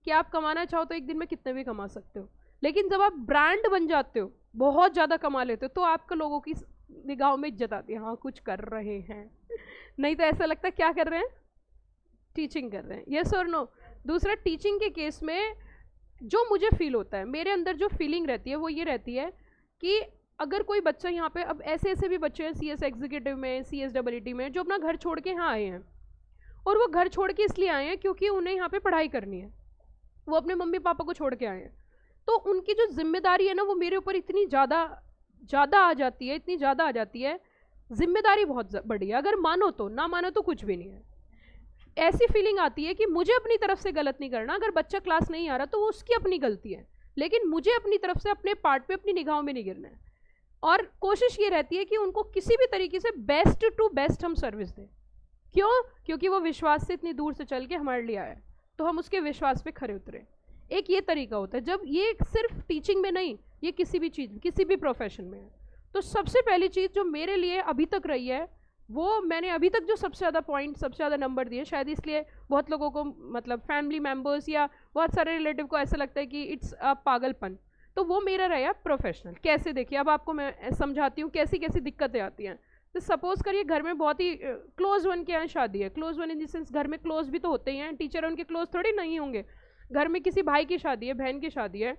A: कि आप कमाना चाहो तो एक दिन में कितने भी कमा सकते हो, लेकिन जब आप ब्रांड बन जाते हो, बहुत ज़्यादा कमा लेते हो, तो आपका लोगों की निगाहों में इज्जत आती है, हाँ कुछ कर रहे हैं। नहीं तो ऐसा लगता है क्या कर रहे हैं, टीचिंग कर रहे हैं। यस और नो? दूसरा, टीचिंग के केस में जो मुझे फील होता है, मेरे अंदर जो फीलिंग रहती है वो ये रहती है कि अगर कोई बच्चा यहाँ पे, अब ऐसे ऐसे भी बच्चे हैं CS एग्जीक्यूटिव में, CSEE में, जो अपना घर छोड़ के यहाँ आए हैं, और वो घर छोड़ के इसलिए आए हैं क्योंकि उन्हें यहाँ पे पढ़ाई करनी है, वो अपने मम्मी पापा को छोड़ के आए हैं। तो उनकी जो जिम्मेदारी है ना वो मेरे ऊपर इतनी ज़्यादा आ जाती है, इतनी ज़्यादा आ जाती है, जिम्मेदारी बहुत बड़ी है। अगर मानो तो, ना मानो तो कुछ भी नहीं है। ऐसी फीलिंग आती है कि मुझे अपनी तरफ से गलत नहीं करना, अगर बच्चा क्लास नहीं आ रहा तो वो उसकी अपनी गलती है, लेकिन मुझे अपनी तरफ से अपने पार्ट पे अपनी निगाहों में नहीं गिरना है। और कोशिश ये रहती है कि उनको किसी भी तरीके से बेस्ट टू बेस्ट हम सर्विस दें। क्यों? क्योंकि वो विश्वास से इतनी दूर से चल के हमारे लिए आया है, तो हम उसके विश्वास पे खरे उतरे। एक ये तरीका होता है। जब ये सिर्फ टीचिंग में नहीं, ये किसी भी चीज़, किसी भी प्रोफेशन में है। तो सबसे पहली चीज़ जो मेरे लिए अभी तक रही है, वो मैंने अभी तक जो सबसे ज़्यादा पॉइंट, सबसे ज़्यादा नंबर दिए, शायद इसलिए बहुत लोगों को, मतलब फैमिली मेम्बर्स या बहुत सारे रिलेटिव को ऐसा लगता है कि इट्स अ पागलपन, तो वो मेरा रहा प्रोफेशनल। कैसे? देखिए अब आपको मैं समझाती हूँ कैसी कैसी दिक्कतें आती हैं। तो सपोज करिए घर में बहुत ही क्लोज वन के यहाँ शादी है, close one in the sense घर में क्लोज भी तो होते ही हैं, टीचर उनके क्लोज थोड़ी नहीं होंगे। घर में किसी भाई की शादी है, बहन की शादी है,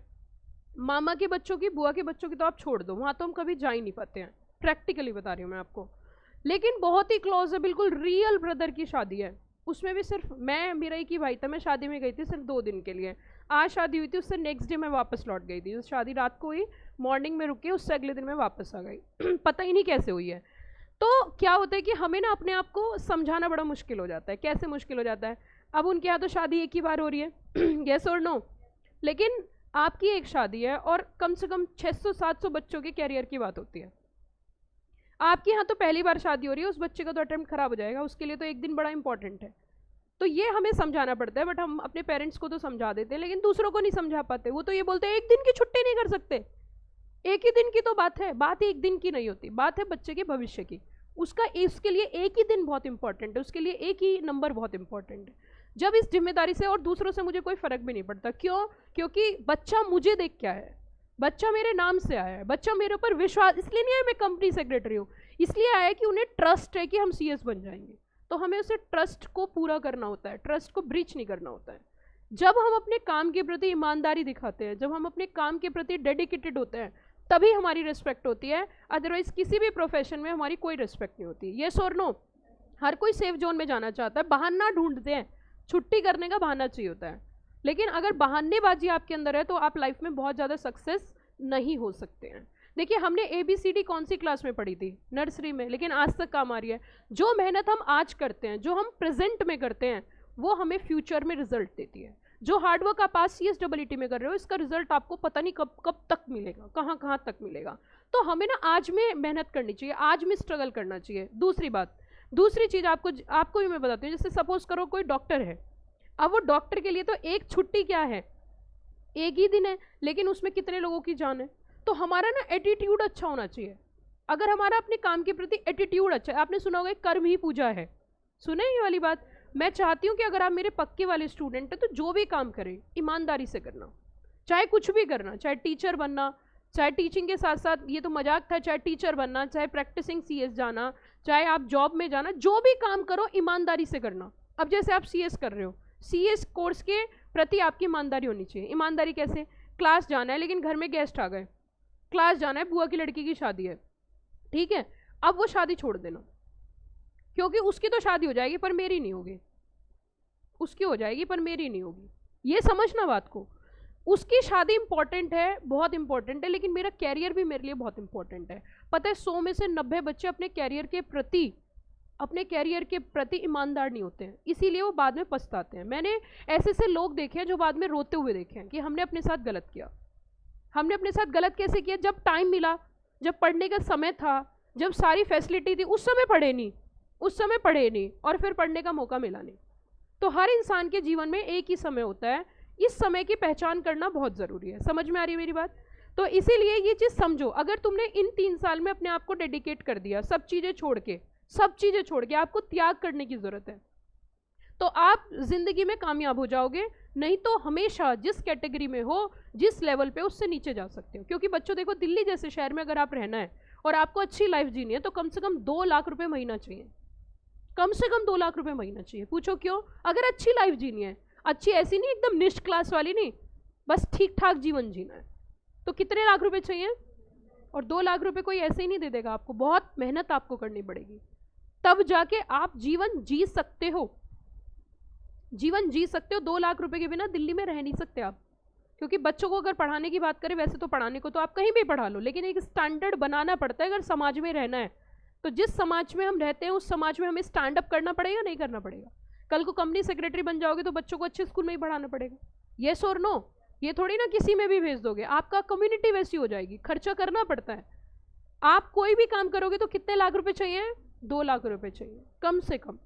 A: मामा के बच्चों की, बुआ के बच्चों की तो आप छोड़ दो, वहाँ तो हम कभी जा ही नहीं पाते हैं, प्रैक्टिकली बता रही हूँ मैं आपको। लेकिन बहुत ही क्लोज है, बिल्कुल रियल ब्रदर की शादी है, उसमें भी सिर्फ मैं, मेरा एक ही भाई था, मैं शादी में गई थी सिर्फ 2 दिन के लिए। आज शादी हुई थी, उससे नेक्स्ट डे मैं वापस लौट गई थी। उस शादी रात को हुई, मॉर्निंग में रुकी, उससे अगले दिन मैं वापस आ गई पता ही नहीं कैसे हुई है। तो क्या होता है कि हमें ना अपने आप को समझाना बड़ा मुश्किल हो जाता है। कैसे मुश्किल हो जाता है? अब उनके यहाँ तो शादी एक ही बार हो रही है यस और नो, लेकिन आपकी एक शादी है और कम से कम 600-700 बच्चों के कैरियर की बात होती है। आपके यहाँ तो पहली बार शादी हो रही है, उस बच्चे का तो अटेम्प्ट खराब हो जाएगा, उसके लिए तो एक दिन बड़ा इंपॉर्टेंट है। तो ये हमें समझाना पड़ता है, बट हम अपने पेरेंट्स को तो समझा देते हैं, लेकिन दूसरों को नहीं समझा पाते। वो तो ये बोलते हैं एक दिन की छुट्टी नहीं कर सकते। एक ही दिन की तो बात है, बात एक दिन की नहीं होती, बात है बच्चे के भविष्य की। उसके लिए एक ही दिन बहुत इंपॉर्टेंट है, उसके लिए एक ही नंबर बहुत इंपॉर्टेंट है। जब इस जिम्मेदारी से, और दूसरों से मुझे कोई फर्क भी नहीं पड़ता। क्यों? क्योंकि बच्चा मुझे देख के आया है, बच्चा मेरे नाम से आया है, बच्चा मेरे ऊपर विश्वास इसलिए नहीं है मैं कंपनी सेक्रेटरी हूँ, इसलिए आया है कि उन्हें ट्रस्ट है कि हम CS बन जाएंगे। तो हमें उसे ट्रस्ट को पूरा करना होता है, ट्रस्ट को ब्रीच नहीं करना होता है। जब हम अपने काम के प्रति ईमानदारी दिखाते हैं, जब हम अपने काम के प्रति डेडिकेटेड होते हैं, तभी हमारी रिस्पेक्ट होती है। अदरवाइज किसी भी प्रोफेशन में हमारी कोई रिस्पेक्ट नहीं होती। येस और नो? हर कोई सेफ जोन में जाना चाहता है, बहाना ढूंढते हैं, छुट्टी करने का बहाना चाहिए होता है। लेकिन अगर बहानेबाजी आपके अंदर है तो आप लाइफ में बहुत ज़्यादा सक्सेस नहीं हो सकते हैं। देखिए हमने ABCD कौन सी क्लास में पढ़ी थी? नर्सरी में, लेकिन आज तक काम आ रही है। जो मेहनत हम आज करते हैं, जो हम प्रेजेंट में करते हैं, वो हमें फ्यूचर में रिजल्ट देती है। जो हार्डवर्क आप आज CSEE में कर रहे हो, इसका रिजल्ट आपको पता नहीं कब कब तक मिलेगा, कहाँ कहाँ तक मिलेगा। तो हमें ना आज में मेहनत करनी चाहिए, आज में स्ट्रगल करना चाहिए। दूसरी चीज़ आपको भी मैं बताती हूँ। जैसे सपोज करो कोई डॉक्टर है, अब वो डॉक्टर के लिए तो एक छुट्टी क्या है, एक ही दिन है, लेकिन उसमें कितने लोगों की जान है। तो हमारा ना एटीट्यूड अच्छा होना चाहिए। अगर हमारा अपने काम के प्रति एटीट्यूड अच्छा है, आपने सुना होगा कर्म ही पूजा है, सुने ये वाली बात? मैं चाहती हूँ कि अगर आप मेरे पक्के वाले स्टूडेंट हैं तो जो भी काम करें ईमानदारी से करना, चाहे कुछ भी करना, चाहे टीचर बनना, चाहे टीचिंग के साथ साथ, ये तो मजाक था, चाहे टीचर बनना, चाहे प्रैक्टिसिंग सीएस जाना, चाहे आप जॉब में जाना, जो भी काम करो ईमानदारी से करना। अब जैसे आप सीएस कर रहे हो, सीएस कोर्स के प्रति आपकी ईमानदारी होनी चाहिए। ईमानदारी कैसे? क्लास जाना है लेकिन घर में गेस्ट आ गए, क्लास जाना है, बुआ की लड़की की शादी है, ठीक है, अब वो शादी छोड़ देना, क्योंकि उसकी तो शादी हो जाएगी पर मेरी नहीं होगी, उसकी हो जाएगी पर मेरी नहीं होगी। ये समझना बात को, उसकी शादी इंपॉर्टेंट है, बहुत इंपॉर्टेंट है, लेकिन मेरा कैरियर भी मेरे लिए बहुत इंपॉर्टेंट है। पता है 100 में से 90 बच्चे अपने कैरियर के प्रति ईमानदार नहीं होते हैं, इसीलिए वो बाद में पछताते हैं। मैंने ऐसे ऐसे लोग देखे हैं जो बाद में रोते हुए देखे हैं कि हमने अपने साथ गलत किया। हमने अपने साथ गलत कैसे किया? जब टाइम मिला, जब पढ़ने का समय था, जब सारी फैसिलिटी थी, उस समय पढ़े नहीं और फिर पढ़ने का मौका मिला नहीं। तो हर इंसान के जीवन में एक ही समय होता है, इस समय की पहचान करना बहुत ज़रूरी है। समझ में आ रही है मेरी बात? तो इसीलिए ये चीज़ समझो, अगर तुमने इन 3 साल में अपने आप को डेडिकेट कर दिया, सब चीज़ें छोड़ के आपको त्याग करने की ज़रूरत है, तो आप जिंदगी में कामयाब हो जाओगे। नहीं तो हमेशा जिस कैटेगरी में हो, जिस लेवल पे, उससे नीचे जा सकते हो। क्योंकि बच्चों देखो, दिल्ली जैसे शहर में अगर आप रहना है और आपको अच्छी लाइफ जीनी है तो कम से कम 2 लाख रुपए महीना चाहिए, कम से कम 2 लाख रुपए महीना चाहिए। पूछो क्यों? अगर अच्छी लाइफ जीनी है, अच्छी ऐसी नहीं एकदम निष्ठ क्लास वाली नहीं, बस ठीक ठाक जीवन जीना है, तो कितने लाख रुपए चाहिए? और 2 लाख रुपए कोई ऐसे ही नहीं दे देगा आपको, बहुत मेहनत आपको करनी पड़ेगी, तब जाके आप जीवन जी सकते हो। 2 लाख रुपए के बिना दिल्ली में रह नहीं सकते आप। क्योंकि बच्चों को अगर पढ़ाने की बात करें, वैसे तो पढ़ाने को तो आप कहीं भी पढ़ा लो, लेकिन एक स्टैंडर्ड बनाना पड़ता है अगर समाज में रहना है। तो जिस समाज में हम रहते हैं उस समाज में हमें स्टैंड अप करना पड़ेगा, नहीं करना पड़ेगा? कल को कंपनी सेक्रेटरी बन जाओगे तो बच्चों को अच्छे स्कूल में ही पढ़ाना पड़ेगा। येस और नो? ये थोड़ी ना किसी में भी भेज दोगे, आपका कम्युनिटी वैसी हो जाएगी, खर्चा करना पड़ता है। आप कोई भी काम करोगे तो कितने लाख रुपए चाहिए? 2 लाख रुपए चाहिए कम से कम।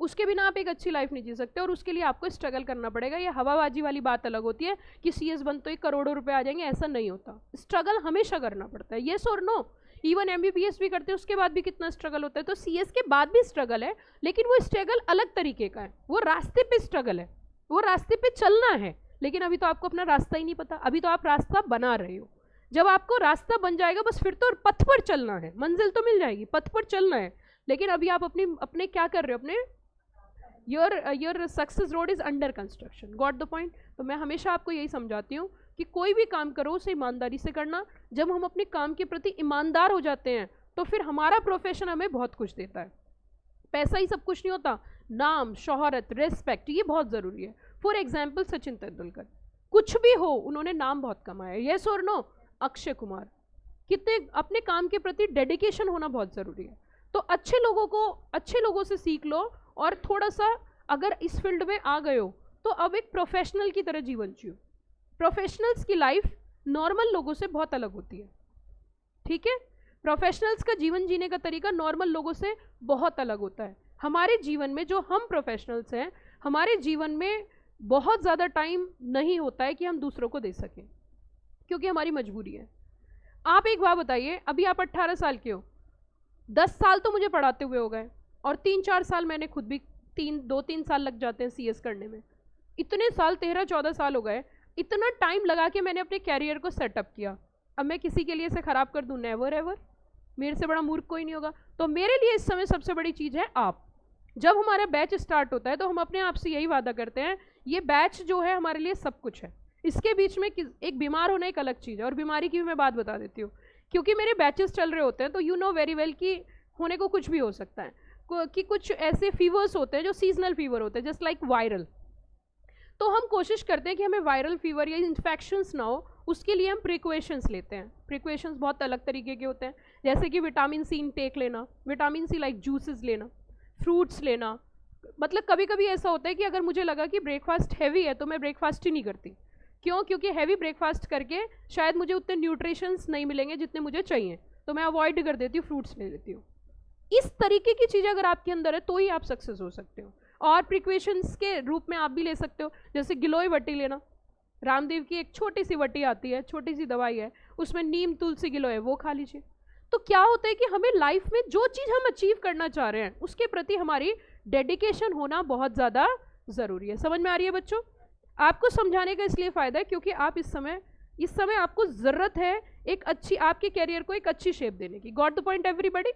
A: उसके बिना आप एक अच्छी लाइफ नहीं जी सकते, और उसके लिए आपको स्ट्रगल करना पड़ेगा। ये हवाबाजी वाली बात अलग होती है कि सीएस बन तो 1 करोड़ रुपए आ जाएंगे, ऐसा नहीं होता। स्ट्रगल हमेशा करना पड़ता है। येस और नो? इवन एमबीबीएस भी करते हैं, उसके बाद भी कितना स्ट्रगल होता है। तो सीएस के बाद भी स्ट्रगल है, लेकिन वो स्ट्रगल अलग तरीके का है, वो रास्ते पे स्ट्रगल है, वो रास्ते पे चलना है। लेकिन अभी तो आपको अपना रास्ता ही नहीं पता, अभी तो आप रास्ता बना रहे हो। जब आपको रास्ता बन जाएगा बस फिर तो पथ पर चलना है, मंजिल तो मिल जाएगी, पथ पर चलना है। लेकिन अभी आप अपने क्या कर रहे हो? अपने your success road is under construction. Got the point? तो मैं हमेशा आपको यही समझाती हूँ कि कोई भी काम करो उसे ईमानदारी से करना। जब हम अपने काम के प्रति ईमानदार हो जाते हैं तो फिर हमारा प्रोफेशन हमें बहुत कुछ देता है। पैसा ही सब कुछ नहीं होता, नाम, शोहरत, रेस्पेक्ट, ये बहुत ज़रूरी है। फॉर एग्जाम्पल सचिन तेंदुलकर, कुछ भी हो उन्होंने नाम बहुत कमाया। येस और नो? अक्षय कुमार, कितने अपने काम के प्रति डेडिकेशन होना बहुत ज़रूरी है। तो अच्छे लोगों से सीख लो, और थोड़ा सा अगर इस फील्ड में आ गए हो तो अब एक प्रोफेशनल की तरह जीवन जियो। प्रोफेशनल्स की लाइफ नॉर्मल लोगों से बहुत अलग होती है, ठीक है? प्रोफेशनल्स का जीवन जीने का तरीका नॉर्मल लोगों से बहुत अलग होता है। हमारे जीवन में जो हम प्रोफेशनल्स हैं, हमारे जीवन में बहुत ज़्यादा टाइम नहीं होता है कि हम दूसरों को दे सकें, क्योंकि हमारी मजबूरी है। आप एक बात बताइए, अभी आप 18 साल के हो, 10 साल तो मुझे पढ़ाते हुए हो गए, और 3-4 साल मैंने खुद भी 2-3 साल लग जाते हैं सीएस करने में। इतने साल, 13-14 साल हो गए, इतना टाइम लगा के मैंने अपने कैरियर को सेटअप किया। अब मैं किसी के लिए इसे ख़राब कर दूँ? Never ever. मेरे से बड़ा मूर्ख कोई नहीं होगा। तो मेरे लिए इस समय सबसे बड़ी चीज़ है आप। जब हमारा बैच स्टार्ट होता है तो हम अपने आप से यही वादा करते हैं, ये बैच जो है हमारे लिए सब कुछ है। इसके बीच में एक बीमार होना एक अलग चीज़ है, और बीमारी की भी मैं बात बता देती हूँ, क्योंकि मेरे बैचेस चल रहे होते हैं तो यू नो वेरी वेल कि होने को कुछ भी हो सकता है, कि कुछ ऐसे फीवर्स होते हैं जो सीजनल फीवर होते हैं, जस्ट लाइक वायरल। तो हम कोशिश करते हैं कि हमें वायरल फीवर या इन्फेक्शंस ना हो, उसके लिए हम प्रिकॉशंस लेते हैं। प्रिकॉशंस बहुत अलग तरीके के होते हैं, जैसे कि विटामिन सी इनटेक लेना, विटामिन सी लाइक जूसेस लेना, फ्रूट्स लेना। मतलब कभी कभी ऐसा होता है कि अगर मुझे लगा कि ब्रेकफास्ट हैवी है तो मैं ब्रेकफास्ट ही नहीं करती। क्यों? क्योंकि हैवी ब्रेकफास्ट करके शायद मुझे उतने न्यूट्रिशंस नहीं मिलेंगे जितने मुझे चाहिए, तो मैं अवॉइड कर देती हूँ, फ्रूट्स ले लेती हूँ। इस तरीके की चीज़ें अगर आपके अंदर है तो ही आप सक्सेस हो सकते हो। और प्रिकॉशंस के रूप में आप भी ले सकते हो, जैसे गिलोय वटी लेना। रामदेव की एक छोटी सी वटी आती है, छोटी सी दवाई है, उसमें नीम, तुलसी, गिलोय, वो खा लीजिए। तो क्या होता है कि हमें लाइफ में जो चीज़ हम अचीव करना चाह रहे हैं उसके प्रति हमारी डेडिकेशन होना बहुत ज़्यादा ज़रूरी है। समझ में आ रही है बच्चों? आपको समझाने का इसलिए फ़ायदा है क्योंकि आप इस समय इस समय आपको जरूरत है एक अच्छी, आपके कैरियर को एक अच्छी शेप देने की। Got the point everybody?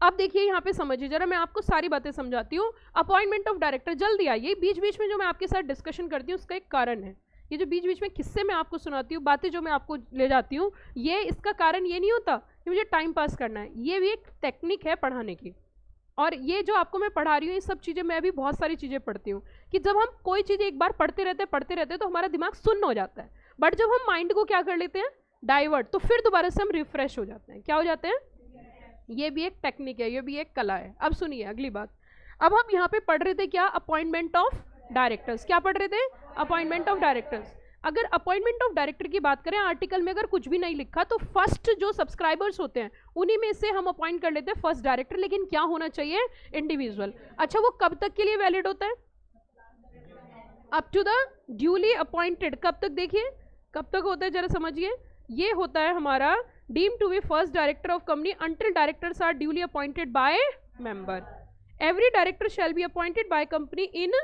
A: अब देखिए यहाँ पे समझिए जरा, मैं आपको सारी बातें समझाती हूँ। अपॉइंटमेंट ऑफ डायरेक्टर, जल्दी आइए, बीच बीच में जो मैं आपके साथ डिस्कशन करती हूँ उसका एक कारण है। ये जो बीच बीच में किस्से मैं आपको सुनाती हूँ, बातें जो मैं आपको ले जाती हूँ, ये इसका कारण ये नहीं होता कि मुझे टाइम पास करना है, ये भी एक टेक्निक है पढ़ाने की। और ये जो आपको मैं पढ़ा रही हूँ, ये सब चीज़ें मैं भी बहुत सारी चीज़ें पढ़ती हूँ कि जब हम कोई चीज़ एक बार पढ़ते रहते तो हमारा दिमाग सुन्न हो जाता है, बट जब हम माइंड को क्या कर लेते हैं, डाइवर्ट, तो फिर दोबारा से हम रिफ्रेश हो जाते हैं। क्या हो जाते हैं? ये भी एक टेक्निक है, ये भी एक कला है। अब सुनिए अगली बात। अब हम यहाँ पे पढ़ रहे थे क्या? Appointment of directors. क्या पढ़ रहे थे? Appointment of directors. अगर अपॉइंटमेंट ऑफ डायरेक्टर की बात करें, आर्टिकल में अगर कुछ भी नहीं लिखा तो फर्स्ट जो सब्सक्राइबर्स होते हैं उन्हीं में से हम अपॉइंट कर लेते हैं फर्स्ट डायरेक्टर, लेकिन क्या होना चाहिए? इंडिविजुअल। अच्छा, वो कब तक के लिए वैलिड होता है? Up to the duly appointed. कब तक? देखिए कब तक होता है, जरा समझिए। ये होता है हमारा deemed to be first director of company until directors are duly appointed by member. Every director shall be appointed by company in,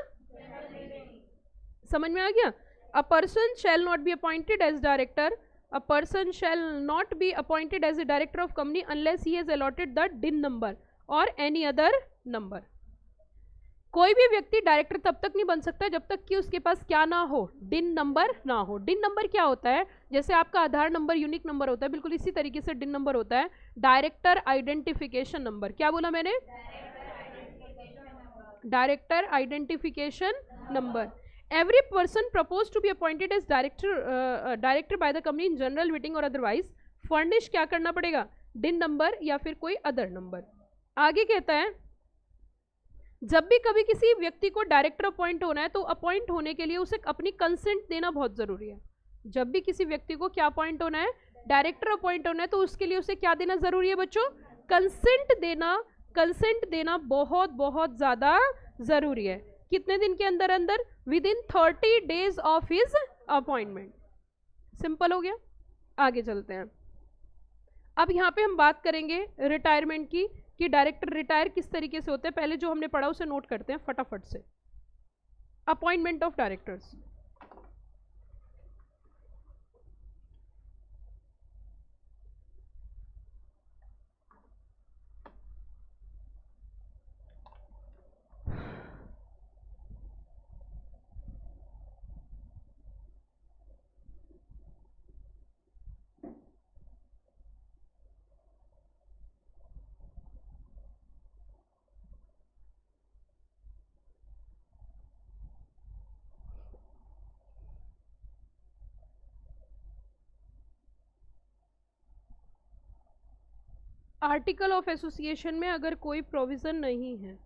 A: समझ में आ गया? A person shall not be appointed as director. A person shall not be appointed as a director of company unless he has allotted the DIN number or any other number. कोई भी व्यक्ति director तब तक नहीं बन सकता जब तक कि उसके पास क्या ना हो? डिन नंबर ना हो। डिन नंबर क्या होता है? जैसे आपका आधार नंबर यूनिक नंबर होता है, बिल्कुल इसी तरीके से डिन नंबर होता है डायरेक्टर आइडेंटिफिकेशन नंबर। क्या बोला मैंने? डायरेक्टर आइडेंटिफिकेशन नंबर। Every person propose to be appointed as director by the company in general meeting और अदरवाइज फर्निश क्या करना पड़ेगा? डिन नंबर या फिर कोई अदर नंबर। आगे कहता है जब भी कभी किसी व्यक्ति को डायरेक्टर अपॉइंट होना है तो अपॉइंट होने के लिए उसे अपनी कंसेंट देना बहुत जरूरी है। जब भी किसी व्यक्ति को क्या अपॉइंट होना है? डायरेक्टर अपॉइंट होना है, तो उसके लिए उसे क्या देना जरूरी है बच्चों? कंसेंट देना। कंसेंट देना बहुत बहुत ज्यादा जरूरी है। कितने दिन के अंदर अंदर? With in 30 days of his appointment. Simple हो गया। आगे चलते हैं। अब यहाँ पे हम बात करेंगे रिटायरमेंट की, कि डायरेक्टर रिटायर किस तरीके से होते हैं। पहले जो हमने पढ़ा उसे नोट करते हैं फटाफट से। Appointment of directors. Article of association में अगर कोई प्रोविजन नहीं है,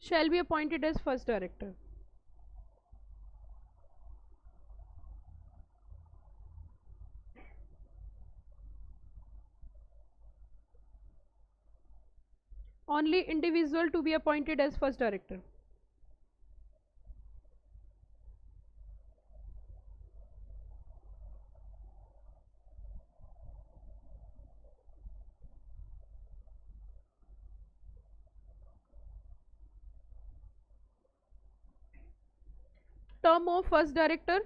A: shall be appointed as first director. Only individual to be appointed as first director. Term of first director,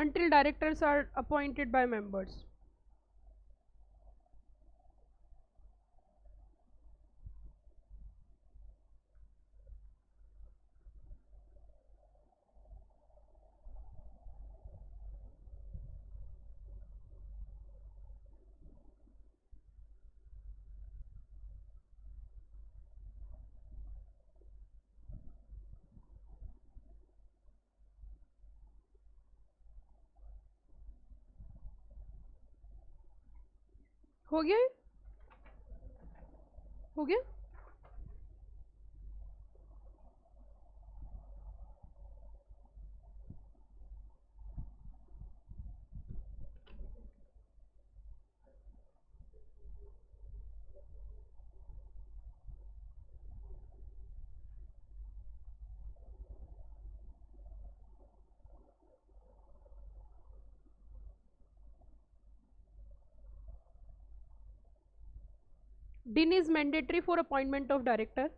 A: until directors are appointed by members. हो गया ये? हो गया? DIN is mandatory for appointment of director.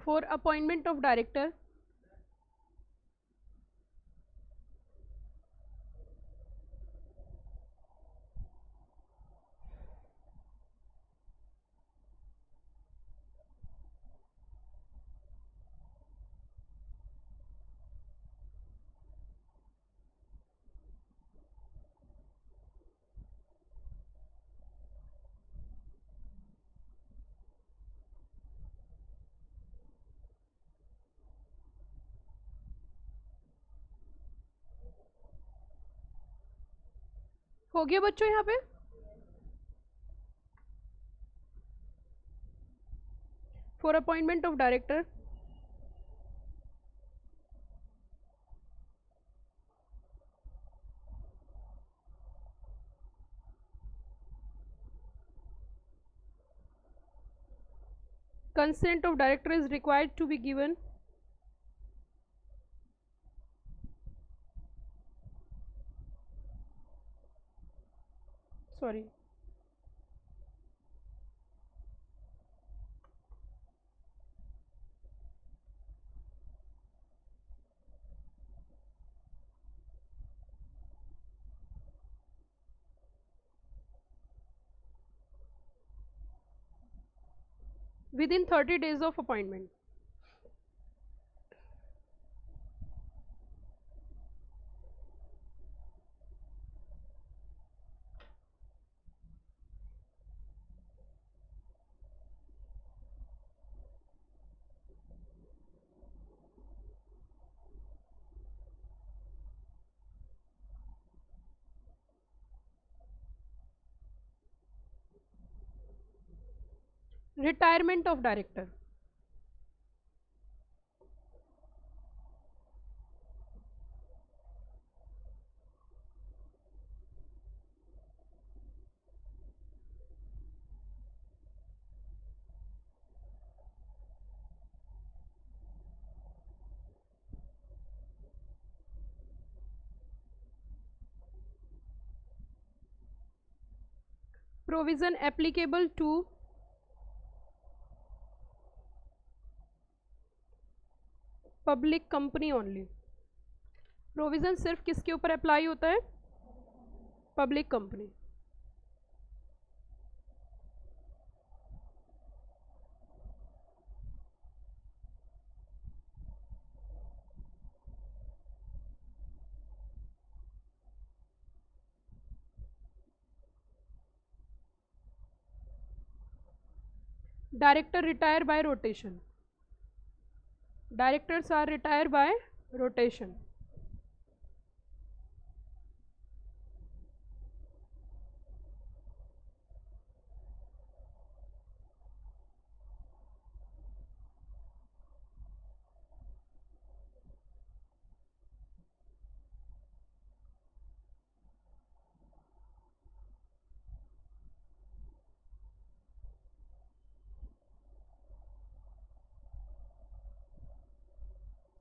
A: For appointment of director, हो गया बच्चों यहाँ पे? For appointment of director, consent of director is required to be given. Sorry. Within 30 days of appointment. Retirement of director. Provision applicable to public company only. Provision सिर्फ किसके ऊपर apply होता है? Public company. Director retire by rotation. Directors are retired by rotation.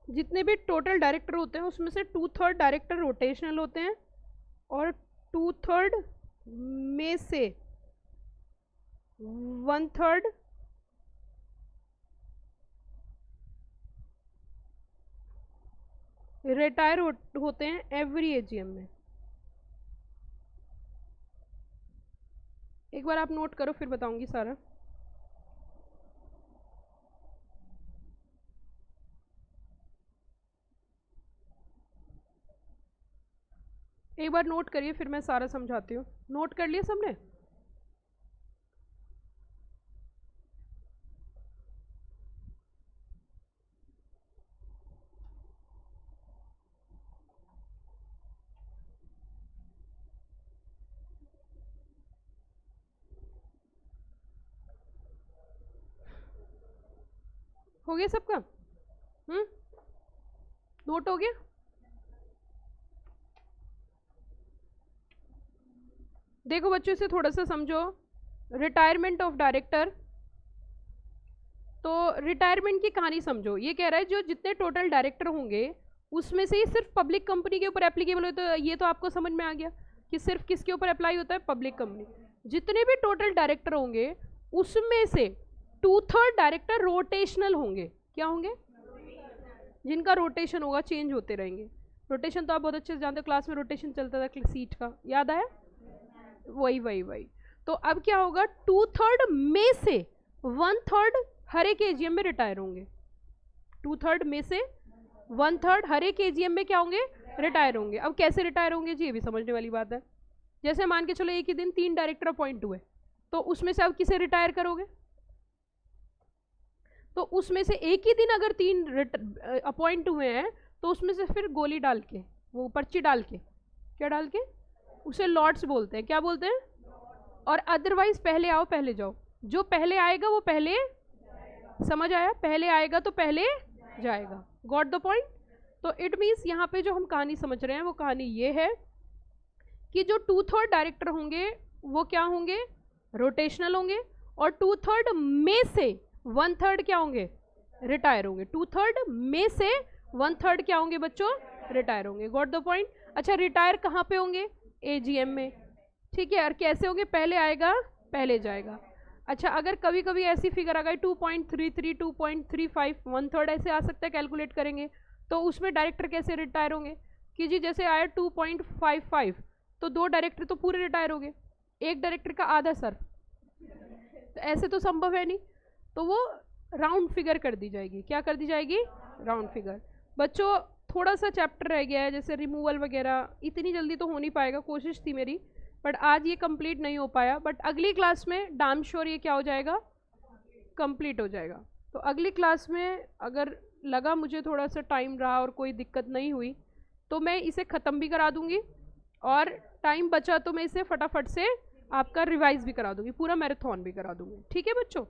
A: जितने भी total director होते हैं उसमें से 2/3 डायरेक्टर रोटेशनल होते हैं और 2/3 में से 1/3 रिटायर होते हैं एवरी एजीएम में। एक बार आप नोट करो फिर बताऊंगी सारा। एक बार नोट करिए फिर मैं सारा समझाती हूँ। नोट कर लिया सबने? हो गया सबका? नोट हो गया? देखो बच्चों इसे थोड़ा सा समझो। रिटायरमेंट ऑफ डायरेक्टर, तो रिटायरमेंट की कहानी समझो। ये कह रहा है जो जितने टोटल डायरेक्टर होंगे उसमें से ही सिर्फ पब्लिक कंपनी के ऊपर एप्लीकेबल होता है। ये तो आपको समझ में आ गया कि सिर्फ किसके ऊपर अप्लाई होता है, पब्लिक कंपनी। जितने भी टोटल डायरेक्टर होंगे उसमें से 2/3 डायरेक्टर रोटेशनल होंगे। क्या होंगे? जिनका रोटेशन होगा, चेंज होते रहेंगे। रोटेशन तो आप बहुत अच्छे से जानते हो, क्लास में रोटेशन चलता था सीट का, याद आया? वही वही वही। तो अब क्या होगा, 2/3 में से 1/3 हर एक एजीएम में रिटायर होंगे। 2/3 में से 1/3 हर एक एजीएम में क्या होंगे, रिटायर होंगे। अब कैसे रिटायर होंगे जी, ये भी समझने वाली बात है। जैसे मान के चलो एक ही दिन 3 डायरेक्टर अपॉइंट हुए, तो उसमें से अब किसे रिटायर करोगे? तो उसमें से एक ही दिन अगर 3 अपॉइंट हुए हैं तो उसमें से फिर गोली डाल के, वो पर्ची डाल के, क्या डाल के, उसे लॉट्स बोलते हैं। क्या बोलते हैं? और अदरवाइज पहले आओ पहले जाओ। जो पहले आएगा वो पहले, समझ आया? पहले आएगा तो पहले जाएगा। Got the point? तो इट मीन्स यहाँ पे जो हम कहानी समझ रहे हैं वो कहानी ये है कि जो 2/3 डायरेक्टर होंगे वो क्या होंगे, रोटेशनल होंगे, और 2/3 में से 1/3 क्या होंगे, रिटायर होंगे। 2/3 में से 1/3 क्या होंगे बच्चों, रिटायर होंगे। Got the point? अच्छा, रिटायर कहाँ पे होंगे? एजीएम में। ठीक है, और कैसे होंगे? पहले आएगा पहले जाएगा। अच्छा, अगर कभी कभी ऐसी फिगर आ गई 2.33, 2.35, 1/3 ऐसे आ सकता है, कैलकुलेट करेंगे तो उसमें डायरेक्टर कैसे रिटायर होंगे कि जी जैसे आया 2.55, तो 2 डायरेक्टर तो पूरे रिटायर हो गए, एक डायरेक्टर का आधा सर, तो ऐसे तो संभव है नहीं, तो वो राउंड फिगर कर दी जाएगी। क्या कर दी जाएगी? Round figure. बच्चों थोड़ा सा चैप्टर रह गया है, जैसे रिमूवल वगैरह, इतनी जल्दी तो हो नहीं पाएगा, कोशिश थी मेरी, बट आज ये कंप्लीट नहीं हो पाया। बट अगली क्लास में डैम श्योर ये क्या हो जाएगा, कंप्लीट हो जाएगा। तो अगली क्लास में अगर लगा मुझे थोड़ा सा टाइम रहा और कोई दिक्कत नहीं हुई तो मैं इसे ख़त्म भी करा दूंगी, और टाइम बचा तो मैं इसे फटाफट से आपका रिवाइज भी करा दूंगी, पूरा मैराथन भी करा दूंगी। ठीक है बच्चों,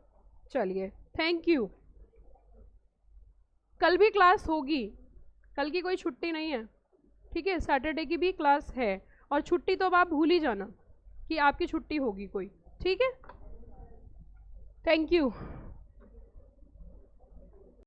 A: चलिए, थैंक यू। कल भी क्लास होगी, कल की कोई छुट्टी नहीं है। ठीक है, सैटरडे की भी क्लास है, और छुट्टी तो अब आप भूल ही जाना कि आपकी छुट्टी होगी कोई। ठीक है, थैंक यू।